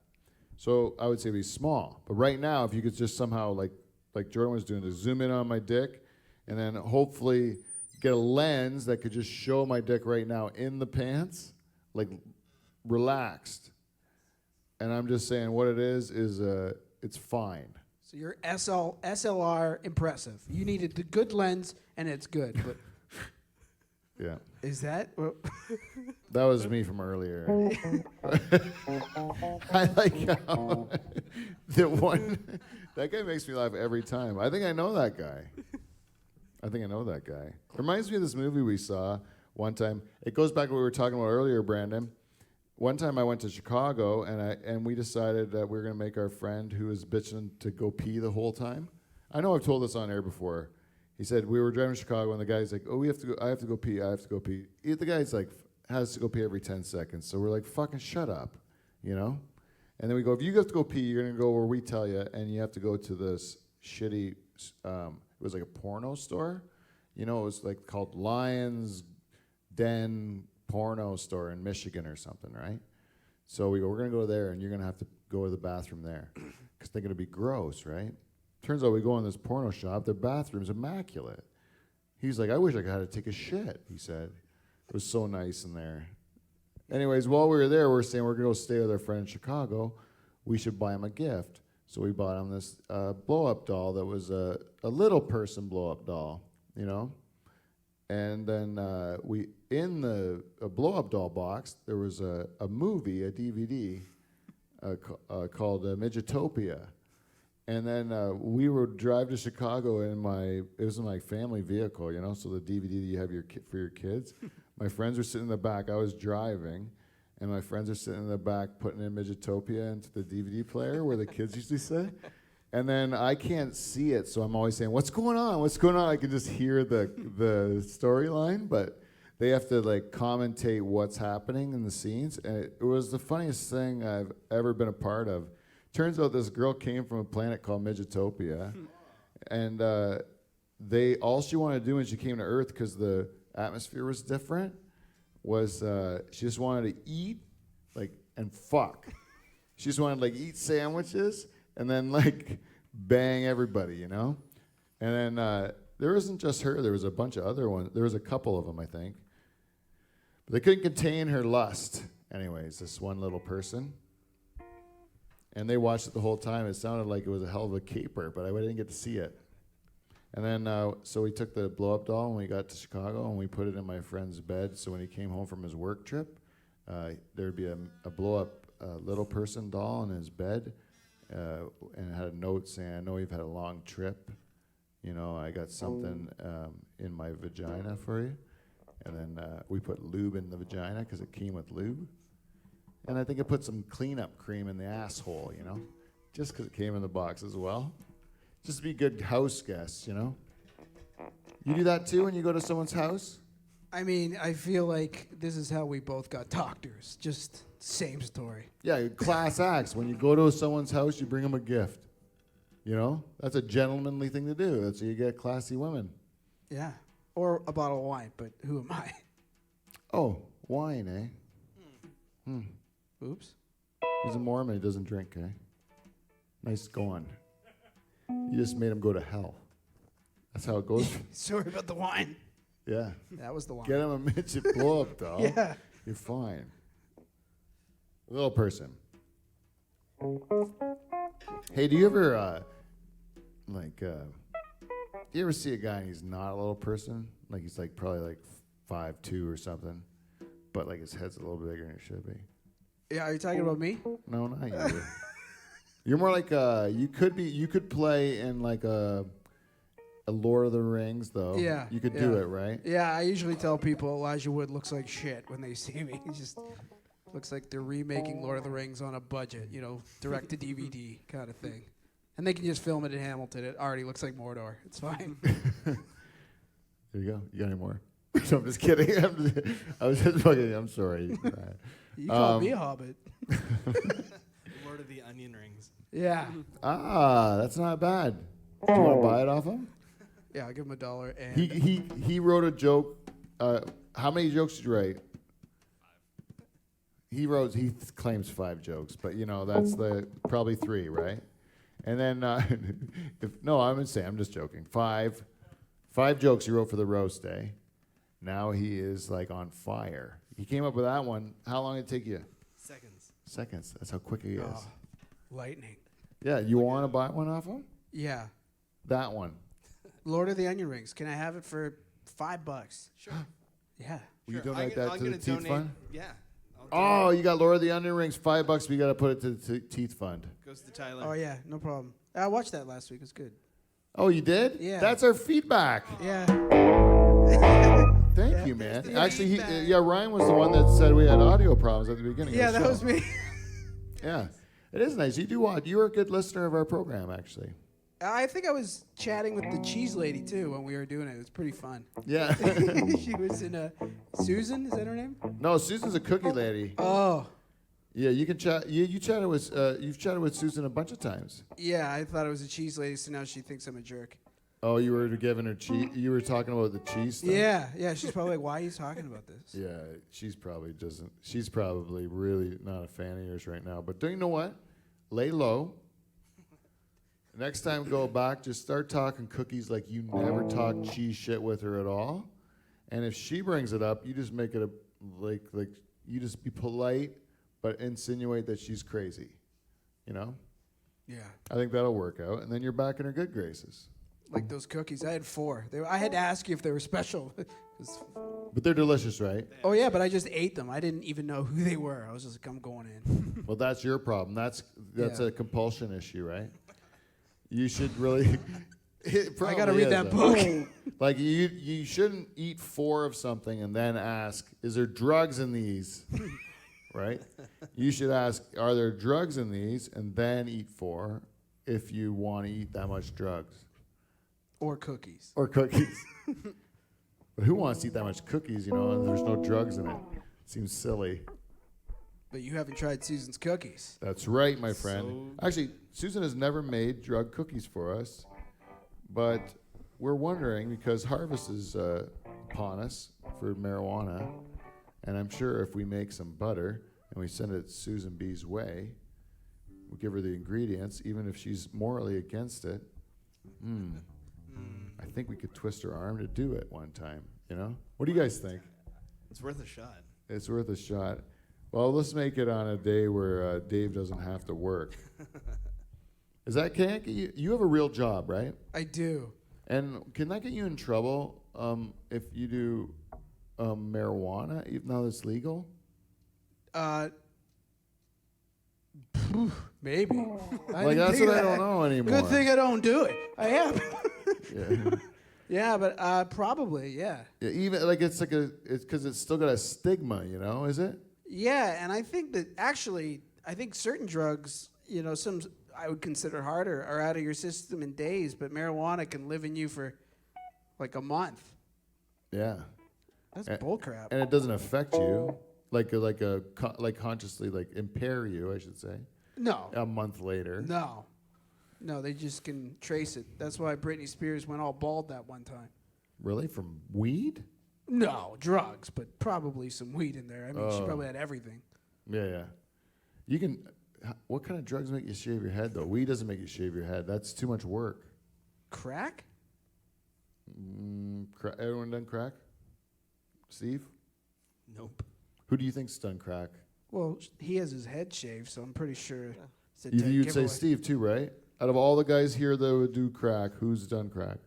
So I would say be small. But right now, if you could just somehow, like Jordan was doing, to zoom in on my dick, and then hopefully get a lens that could just show my dick right now in the pants, like relaxed. And I'm just saying what it is it's fine. So you're SLR impressive. You needed the good lens, and it's good. But Yeah. is that? Well, That was me from earlier. I like how that guy makes me laugh every time. I think I know that guy. Reminds me of this movie we saw one time. It goes back to what we were talking about earlier, Brandon. One time I went to Chicago, and we decided that we were going to make our friend who was bitching to go pee the whole time. I know I've told this on air before. He said we were driving to Chicago, and the guy's like, "Oh, I have to go pee. The guy's like, has to go pee every 10 seconds. So we're like, fucking shut up, you know? And then we go, if you have to go pee, you're going to go where we tell you, and you have to go to this shitty, it was like a porno store. You know, it was like called Lion's Den Porno Store in Michigan or something, right? So we go, we're going to go there, and you're going to have to go to the bathroom there, because they're going to be gross, right? Turns out we go in this porno shop, their bathroom's immaculate. He's like, I wish I had to take a shit, he said. It was so nice in there. Anyways, while we were there, we were saying we're going to go stay with our friend in Chicago. We should buy him a gift. So we bought him this blow-up doll that was a little person blow-up doll, you know? And then in the blow-up doll box, there was a movie, a DVD, called Midgetopia. And then we would drive to Chicago it was in my family vehicle, you know, so the DVD that you have for your kids. My friends were sitting in the back. I was driving, and my friends are sitting in the back putting in Midgetopia into the DVD player where the kids usually sit. And then I can't see it, so I'm always saying, what's going on? What's going on? I can just hear the storyline, but they have to like commentate what's happening in the scenes. And it was the funniest thing I've ever been a part of. Turns out this girl came from a planet called Midgetopia, and all she wanted to do when she came to Earth, because the atmosphere was different, was she just wanted to eat, like, and fuck. She just wanted to like eat sandwiches and then like bang everybody, you know. And then there wasn't just her; there was a bunch of other ones. There was a couple of them, I think, but they couldn't contain her lust. Anyways, this one little person. And they watched it the whole time. It sounded like it was a hell of a caper, but I didn't get to see it. And then, so we took the blow-up doll and we got to Chicago and we put it in my friend's bed. So when he came home from his work trip, there'd be a blow-up little person doll in his bed, and it had a note saying, "I know you've had a long trip. You know, I got something in my vagina for you." And then we put lube in the vagina because it came with lube. And I think I put some cleanup cream in the asshole, you know, just because it came in the box as well. Just to be good house guests, you know. You do that too when you go to someone's house? I mean, I feel like this is how we both got doctors. Just same story. Yeah, class acts. When you go to someone's house, you bring them a gift. You know? That's a gentlemanly thing to do. That's how you get classy women. Yeah. Or a bottle of wine, but who am I? Oh, wine, eh? Oops. He's a Mormon. He doesn't drink, eh? Nice going. You just made him go to hell. That's how it goes. Sorry about the wine. Yeah. That was the wine. Get him a midget blow-up doll. Yeah. You're fine. Little person. Hey, do you ever, you ever see a guy and he's not a little person? Like he's like probably like 5'2" or something, but like his head's a little bigger than it should be. Yeah, are you talking about me? No, not you. You're more like you could play in like a Lord of the Rings though. Yeah, You could do yeah. it, right? Yeah, I usually tell people Elijah Wood looks like shit when they see me. He just looks like they're remaking Lord of the Rings on a budget, direct to DVD kind of thing. And they can just film it in Hamilton. It already looks like Mordor. It's fine. There you go. You got any more? I'm just kidding. I was just fucking. I'm sorry. You call me a hobbit. Lord of the Onion Rings. Yeah. That's not bad. Do you want to buy it off him? Yeah, I'll give him $1. And He wrote a joke. How many jokes did you write? He claims 5 jokes, but that's probably 3, right? And then I'm insane. I'm just joking. 5 jokes he wrote for the roast day. Now he is like on fire. He came up with that one. How long did it take you? Seconds. That's how quick he is. Oh, lightning. Yeah, you want to buy one off him? Yeah. That one. Lord of the Onion Rings. Can I have it for $5? Sure. Yeah. Will you Sure. donate I'm that to gonna the Teeth donate. Fund? Yeah. Oh, you got Lord of the Onion Rings, $5, but you got to put it to the Teeth Fund. Goes to Tyler. Oh, yeah. No problem. I watched that last week. It was good. Oh, you did? Yeah. That's our feedback. Yeah. Thank you, man. Actually, Ryan was the one that said we had audio problems at the beginning. Yeah, of the that show. was me. Yeah, it is nice. You do watch. You were a good listener of our program, actually. I think I was chatting with the cheese lady, too, when we were doing it. It was pretty fun. Yeah. She was in a... Susan? Is that her name? No, Susan's a cookie lady. Oh. Yeah, you can chat. You chatted with. You've chatted with Susan a bunch of times. Yeah, I thought it was a cheese lady, so now she thinks I'm a jerk. Oh, you were giving her cheese. You were talking about the cheese stuff. Yeah. She's probably like, why are you talking about this? Yeah, she's probably really not a fan of yours right now. But do you know what? Lay low. Next time, go back. Just start talking cookies like you never talk cheese shit with her at all. And if she brings it up, you just make it like you just be polite, but insinuate that she's crazy. Yeah. I think that'll work out, and then you're back in her good graces. Like those cookies. I had 4. I had to ask you if they were special. But they're delicious, right? Oh, yeah, but I just ate them. I didn't even know who they were. I was just like, I'm going in. Well, that's your problem. That's Yeah. a compulsion issue, right? You should really. I got to read that book. Like you shouldn't eat 4 of something and then ask, is there drugs in these? Right? You should ask, are there drugs in these? And then eat 4 if you want to eat that much drugs. Or cookies. Or cookies. But who wants to eat that much cookies, and there's no drugs in it? Seems silly. But you haven't tried Susan's cookies. That's right, my friend. Actually, Susan has never made drug cookies for us. But we're wondering, because harvest is upon us for marijuana, and I'm sure if we make some butter and we send it Susan B's way, we'll give her the ingredients, even if she's morally against it. I think we could twist her arm to do it one time, What do you guys think? It's worth a shot. It's worth a shot. Well, let's make it on a day where Dave doesn't have to work. Is that can you have a real job, right? I do. And can that get you in trouble if you do marijuana, even though it's legal? Maybe. Like that's what I don't know anymore. Good thing I don't do it. I have. Yeah. Yeah, but probably, yeah. Yeah, even like it's because it's still got a stigma, is it? Yeah, and I think that actually, I think certain drugs, some I would consider harder are out of your system in days, but marijuana can live in you for like a month. Yeah. That's bullcrap. And it doesn't affect you, like consciously impair you, I should say. No. A month later. No, they just can trace it. That's why Britney Spears went all bald that one time. Really? From weed? No, drugs, but probably some weed in there. I mean, she probably had everything. Yeah. You can. What kind of drugs make you shave your head, though? Weed doesn't make you shave your head. That's too much work. Crack? Everyone done crack? Steve? Nope. Who do you think's done crack? Well, he has his head shaved, so I'm pretty sure. It's a You'd dead say giveaway. Steve, too, right? Out of all the guys here that would do crack, who's done crack?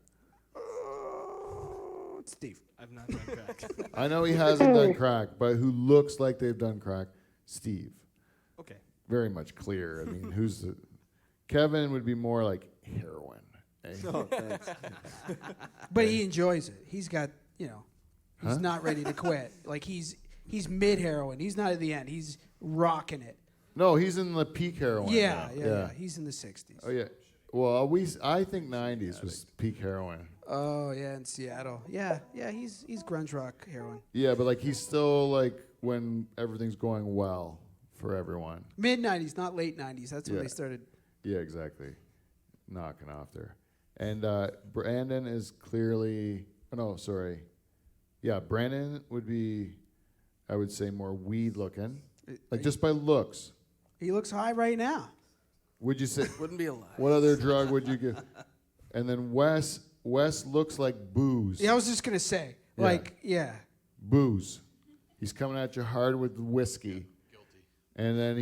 It's Steve. I've not done crack. I know he hasn't done crack, but who looks like they've done crack? Steve. Okay. Very much clear. I mean, who's the... Kevin would be more like heroin. Eh? Oh, thanks. But he enjoys it. He's got, he's Huh? not ready to quit. Like he's mid heroin. He's not at the end. He's rocking it. No, he's in the peak heroin. Yeah, now. yeah. He's in the 60s. Oh yeah. Well, I think 90s was peak heroin. Oh yeah, in Seattle. Yeah. He's grunge rock heroin. Yeah, but like he's still like when everything's going well for everyone. Mid 90s, not late 90s. That's when Yeah. they started. Yeah, exactly. Knocking off there. And Brandon is clearly. Oh, no, sorry. Yeah, Brandon would be, I would say, more weed looking, like just by looks. He looks high right now. Would you say? Wouldn't be alive. What other drug would you give? And then Wes looks like booze. Yeah, I was just gonna say, Booze. He's coming at you hard with whiskey. Guilty. And then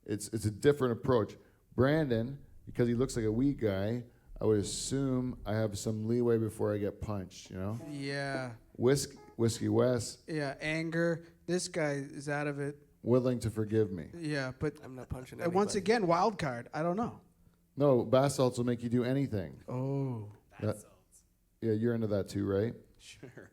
it's a different approach. Brandon, because he looks like a weed guy, I would assume I have some leeway before I get punched. Yeah, Whiskey Wes, yeah. Anger. This guy is out of it. willing to forgive me. Yeah, but I'm not punching once anybody. again, wild card. I don't know. No, bath salts will make you do anything. Oh, Yeah, you're into that too, right? Sure.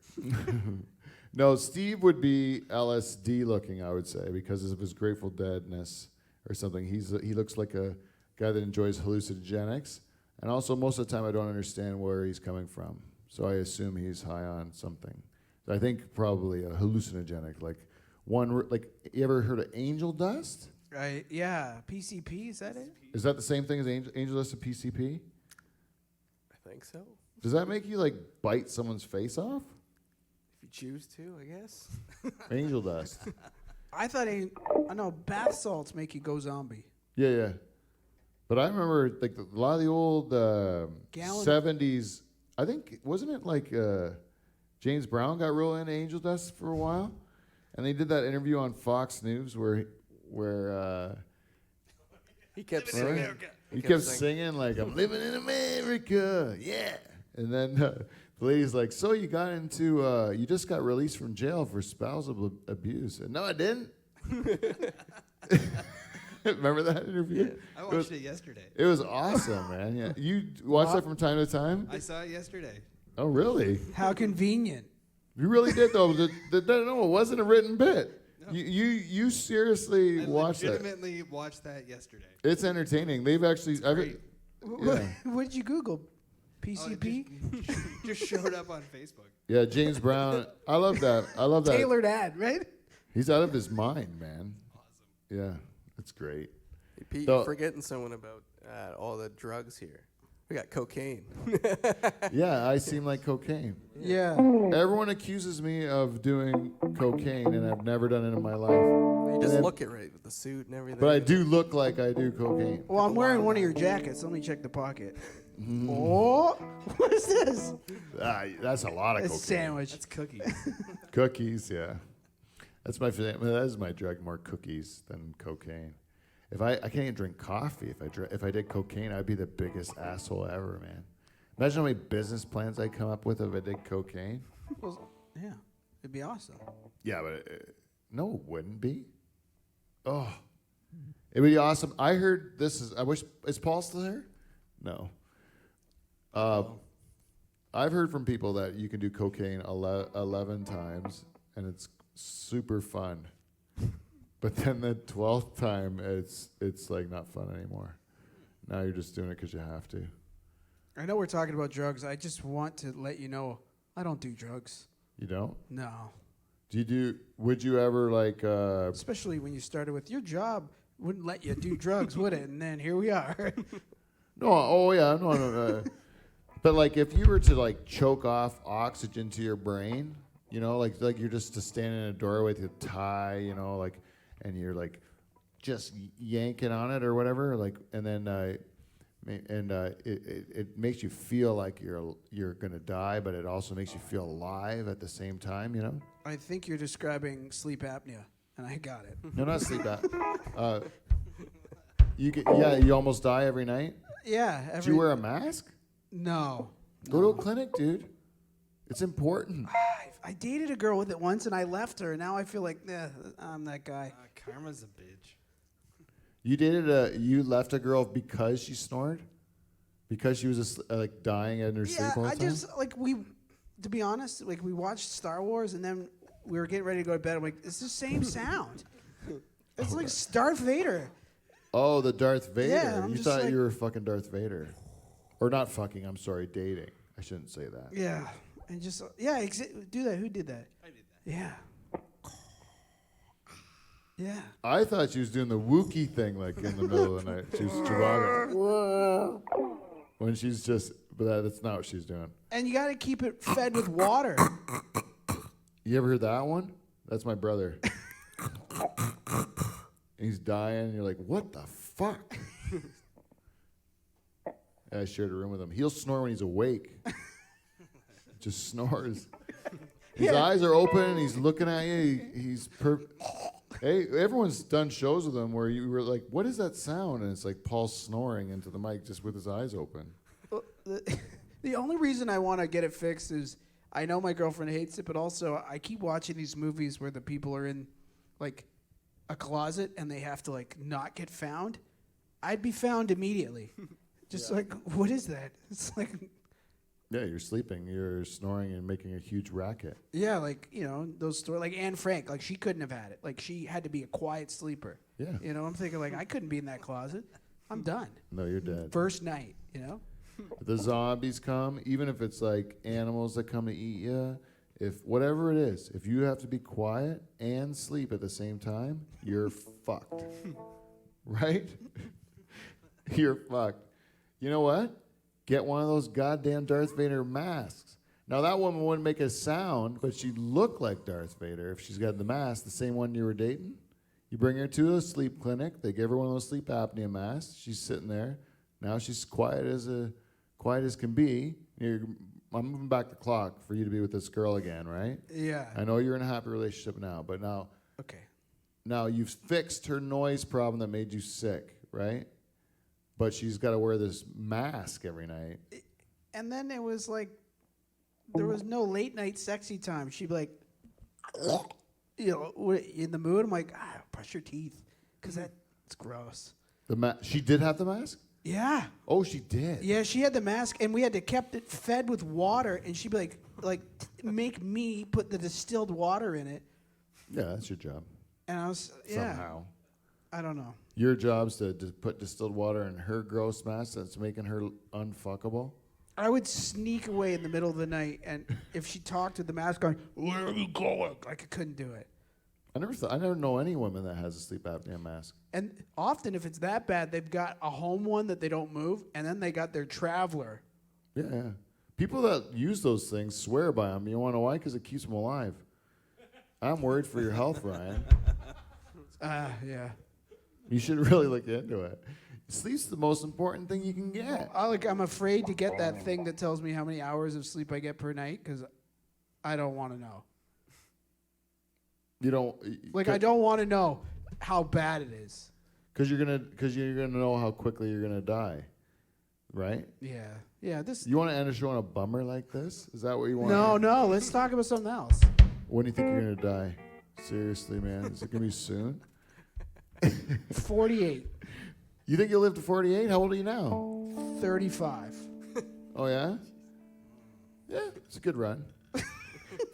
No, Steve would be LSD looking, I would say, because of his Grateful Deadness or something. He looks like a guy that enjoys hallucinogenics, and also most of the time I don't understand where he's coming from, so I assume he's high on something. So I think probably a hallucinogenic, like you ever heard of angel dust? yeah. PCP, is that it? Is that the same thing as angel dust and PCP? I think so. Does that make you like bite someone's face off? If you choose to, I guess. Angel dust. I thought I know bath salts make you go zombie. Yeah. But I remember like a lot of the old Gallon- 70s. I think wasn't it like James Brown got real into angel dust for a while, and they did that interview on Fox News where He kept Living in singing. America. he kept singing like I'm living in America, yeah. And then the lady's like, so you got into you just got released from jail for spousal abuse. And no, I didn't. Remember that interview? I watched it yesterday. It was awesome, man. Yeah, you watch that from time to time. I saw it yesterday. Oh, really? How convenient. You really did, though. No, it wasn't a written bit. No. You seriously I watched that. legitimately watched that yesterday. It's entertaining. They've actually. great. Yeah. What did you Google? Oh, it PCP? just showed up on Facebook. Yeah, James Brown. I love that. I love that. Tailored ad, right? He's out of his mind, man. Awesome. Yeah, it's great. Hey, Pete, So- you're forgetting someone about all the drugs here. We got cocaine. Yeah, I seem like cocaine. Yeah. Everyone accuses me of doing cocaine, and I've never done it in my life. You just then- look it right with the suit and everything. But I do look like I do cocaine. Well, I'm wearing one of your jackets. Let me check the pocket. Oh, what is this? That's a lot of A cocaine. sandwich. That's cookies. Cookies, yeah. That's my that is my drug, more cookies than cocaine. If I can't even drink coffee. If I did cocaine, I'd be the biggest asshole ever, man. Imagine how many business plans I'd come up with if I did cocaine. Well, yeah, it'd be awesome. Yeah, but no, it wouldn't be. Oh, it would be awesome. I heard this is. I wish is Paul still here? No. I've heard from people that you can do cocaine 11 times and it's super fun. But then the 12th time, it's like not fun anymore. Now you're just doing it because you have to. I know we're talking about drugs. I just want to let you know I don't do drugs. You don't? No. Would you ever like, Especially when you started with your job wouldn't let you do drugs, would it? And then here we are. no, oh yeah, no. But like if you were to like choke off oxygen to your brain, you know, like you're just to stand in a doorway with a tie, you know, like, and you're like just yanking on it or whatever, like, and then it makes you feel like you're gonna die, but it also makes you feel alive at the same time, you know. I think you're describing sleep apnea, and I got it. No, not sleep you almost die every night. Yeah. Do you wear a mask? No. Go to a clinic, dude. It's important. I dated a girl with it once, and I left her. And now I feel like, I'm that guy. Karma's a bitch. You left a girl because she snored? Because she was like dying in her sleep all the time? To be honest, like we watched Star Wars and then we were getting ready to go to bed. I'm like, it's the same sound. It's like Darth Vader. Oh, the Darth Vader. Yeah, I'm you just thought like- you were fucking Darth Vader. Or not fucking, I'm sorry, dating. I shouldn't say that. Yeah, and just do that. Who did that? I did that. Yeah. Yeah. I thought she was doing the Wookiee thing, like in the middle of the night. She was Chewbacca. When she's just, but that's not what she's doing. And you got to keep it fed with water. You ever heard that one? That's my brother. He's dying. You're like, what the fuck? I shared a room with him. He'll snore when he's awake. Just snores. His eyes are open. He's looking at you. Hey, everyone's done shows with him where you were like, what is that sound? And it's like Paul snoring into the mic just with his eyes open. The only reason I want to get it fixed is I know my girlfriend hates it, but also I keep watching these movies where the people are in like a closet and they have to like not get found. I'd be found immediately. Just like, what is that? It's like, Yeah, you're sleeping. You're snoring and making a huge racket. yeah, like, you know, those stories, like Anne Frank, like she couldn't have had it. Like she had to be a quiet sleeper. Yeah. You know, I'm thinking like, I couldn't be in that closet. I'm done. No, you're dead. First night, you know? The zombies come, even if it's like animals that come to eat you, if whatever it is, if you have to be quiet and sleep at the same time, you're fucked. Right? You're fucked. You know what? Get one of those goddamn Darth Vader masks. Now, that woman wouldn't make a sound, but she'd look like Darth Vader if she's got the mask, the same one you were dating. You bring her to a sleep clinic. They give her one of those sleep apnea masks. She's sitting there. Now she's quiet as can be. I'm moving back the clock for you to be with this girl again, right? Yeah. I know you're in a happy relationship now, but now Okay. you've fixed her noise problem that made you sick, right? But she's got to wear this mask every night. And then it was like, there was no late night sexy time. She'd be like, you know, in the mood. I'm like, brush your teeth, because that's gross. She did have the mask? Yeah. Oh, she did. Yeah, she had the mask, and we had to kept it fed with water, and she'd be like, make me put the distilled water in it. Yeah, that's your job. And I was, yeah. Somehow. I don't know. Your job's to put distilled water in her gross mask that's making her unfuckable? I would sneak away in the middle of the night, and if she talked with the mask on, where are you going? Like, I couldn't do it. I never know any woman that has a sleep apnea mask. And often, if it's that bad, they've got a home one that they don't move, and then they got their traveler. Yeah. People that use those things swear by them. You want to know why? Because it keeps them alive. I'm worried for your health, Ryan. Yeah. You should really look into it. Sleep's the most important thing you can get. I'm afraid to get that thing that tells me how many hours of sleep I get per night, because I don't want to know. You don't I don't want to know how bad it is. because you're gonna know how quickly you're gonna die, right? Yeah. Yeah. This. You want to end a show on a bummer like this? Is that what you want? No. Let's talk about something else. When do you think you're gonna die? Seriously, man, is it gonna be soon? 48. You think you'll live to 48? How old are you now? 35. Oh yeah. Yeah, it's a good run.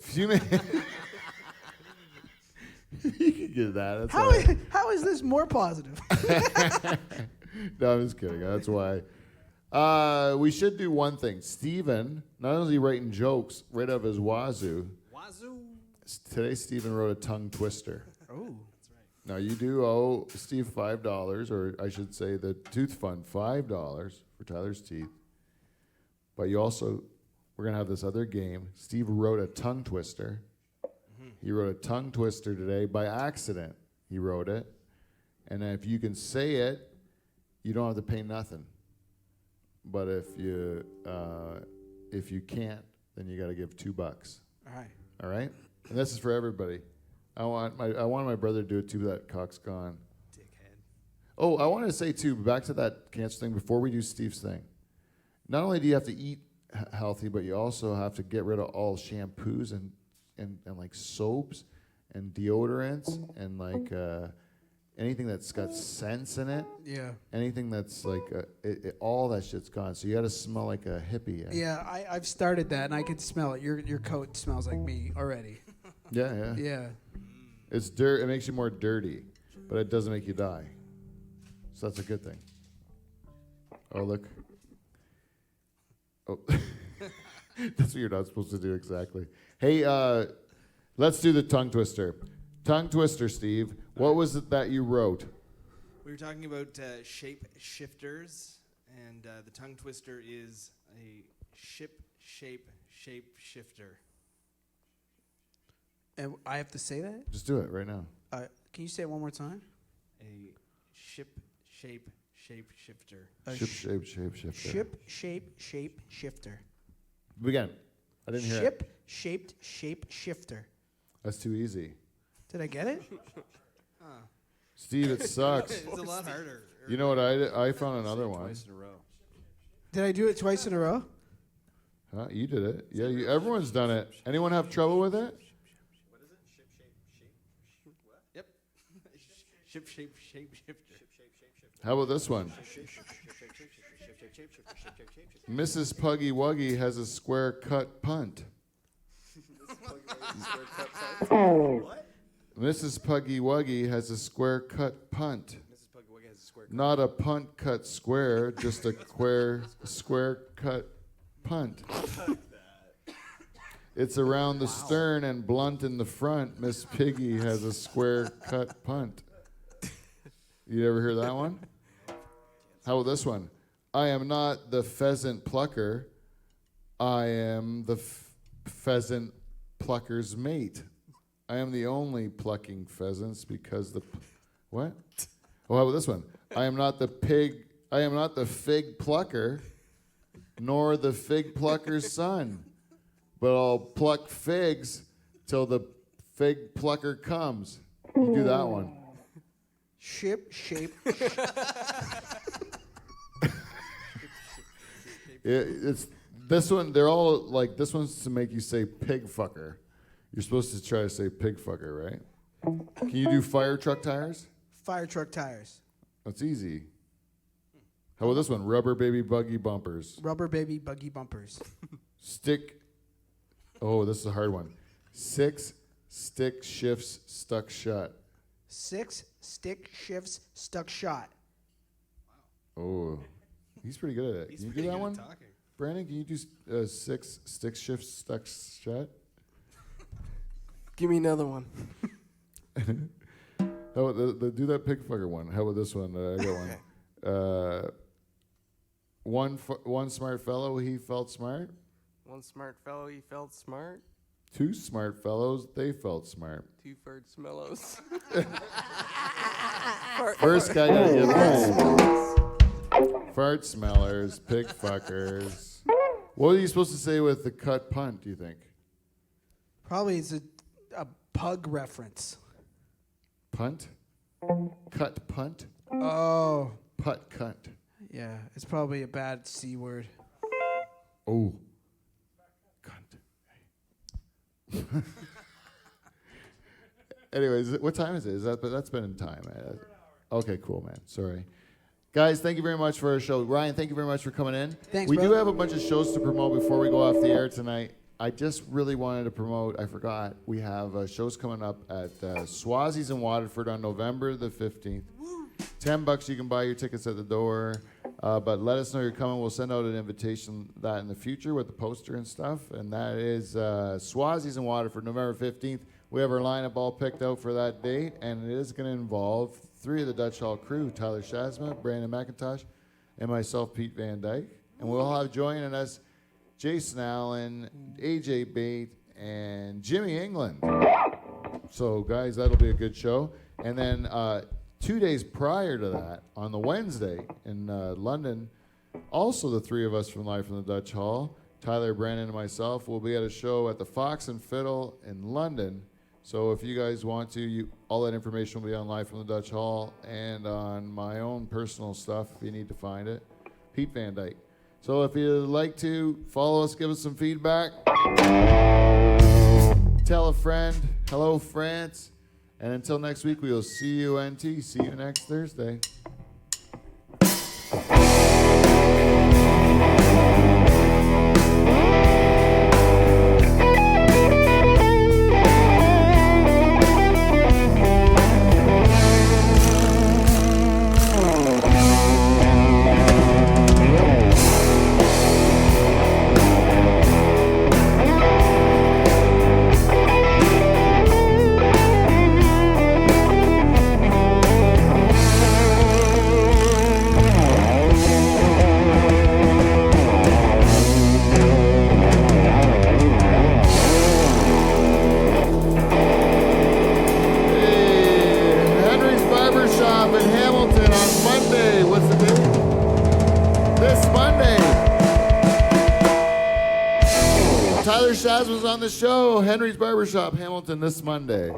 Few minutes. You can get that. That's all right. How is this more positive? No, I'm just kidding. That's why. We should do one thing. Steven, not only is he writing jokes right out of his wazoo, today Steven wrote a tongue twister. Oh. Now you do owe Steve $5, or I should say the Tooth Fund $5 for Tyler's teeth. But we're gonna have this other game. Steve wrote a tongue twister. He wrote a tongue twister today by accident. He wrote it, and if you can say it, you don't have to pay nothing. But if you can't, then you got to give $2. All right. All right, and this is for everybody. I want my brother to do it too. But that cock's gone. Dickhead. Oh, I wanted to say too. Back to that cancer thing before we do Steve's thing. Not only do you have to eat healthy, but you also have to get rid of all shampoos and like soaps and deodorants and like anything that's got sense in it, Yeah. anything that's like all that shit's gone. So you got to smell like a hippie. Yeah, I've started that, and I can smell it. Your coat smells like me already. Yeah. Yeah. It's dirt. It makes you more dirty, but it doesn't make you die. So that's a good thing. Oh, look. Oh, that's what you're not supposed to do exactly. Hey, let's do the tongue twister. Tongue twister, Steve. What was it that you wrote? We were talking about shape shifters, and the tongue twister is a shape shifter. And I have to say that? Just do it right now. Can you say it one more time? A shape shifter. Shape shifter. Shape shifter. Again, I didn't hear it. Shaped shape shifter. That's too easy. Did I get it? Steve, it sucks. It's a lot harder. You know what I did? I found another one. Twice in a row. Did I do it twice in a row? Huh? You did it. Yeah, everyone's done it. Anyone have trouble with it? What is it? Yep. Shape shifter. How about this one? Mrs. Puggy Wuggy has a square cut punt. Mrs. Puggy Wuggy has a square cut punt. Not a punt cut square, just a square cut punt. It's around the stern and blunt in the front. Miss Piggy has a square cut punt. You ever hear that one? How about this one? I am not the pheasant plucker. I am the pheasant plucker's mate. I am the only plucking pheasants because what? Oh, how about this one? I am not the fig plucker, nor the fig plucker's son. But I'll pluck figs till the fig plucker comes. You do that one. Shape. It's this one. They're all like this one's to make you say pig fucker. You're supposed to try to say pig fucker, right? Can you do fire truck tires? Fire truck tires. That's easy. How about this one? Rubber baby buggy bumpers. Rubber baby buggy bumpers. Stick. Oh, this is a hard one. 6 stick shifts stuck shut. 6 stick shifts stuck shot. Oh, he's pretty good at it. He's Can you pretty do that good one? at talking. Brandon, can you do 6 stick shifts stuck shut? Give me another one. How about do that pig fucker one? How about this one? I got one. One smart fellow, he felt smart. One smart fellow, he felt smart. 2 smart fellows, they felt smart. 2 fart smellos. First guy got to get fart smellers, pig fuckers. What are you supposed to say with the cut punt, do you think? Probably it's a pug reference. Punt? Cut punt? Oh. Putt cunt. Yeah, it's probably a bad C word. Oh. Cunt. Anyways, what time is it? That's been in time. Okay, cool, man. Sorry. Guys, thank you very much for our show. Ryan, thank you very much for coming in. Thanks, We bro. do have a bunch of shows to promote before we go off the air tonight. I just really wanted to promote, I forgot, we have shows coming up at Swazi's in Waterford on November the 15th. $10 you can buy your tickets at the door. But let us know you're coming. We'll send out an invitation that in the future with the poster and stuff. And that is Swazi's in Waterford, November 15th. We have our lineup all picked out for that date, and it is going to involve 3 of the Dutch Hall crew, Tyler Shazma, Brandon McIntosh, and myself, Pete Van Dyke. And we'll have joining us Jason Allen, AJ Bate, and Jimmy England. So, guys, that'll be a good show. And then 2 days prior to that, on the Wednesday in London, also the 3 of us from Live from the Dutch Hall, Tyler, Brandon, and myself, will be at a show at the Fox and Fiddle in London. So if you guys want to, all that information will be on Live from the Dutch Hall and on my own personal stuff if you need to find it. Pete Van Dyke. So if you'd like to follow us, give us some feedback. Tell a friend. Hello, France. And until next week, we will see you, NT. See you next Thursday. Shaz was on the show, Henry's Barbershop, Hamilton, this Monday.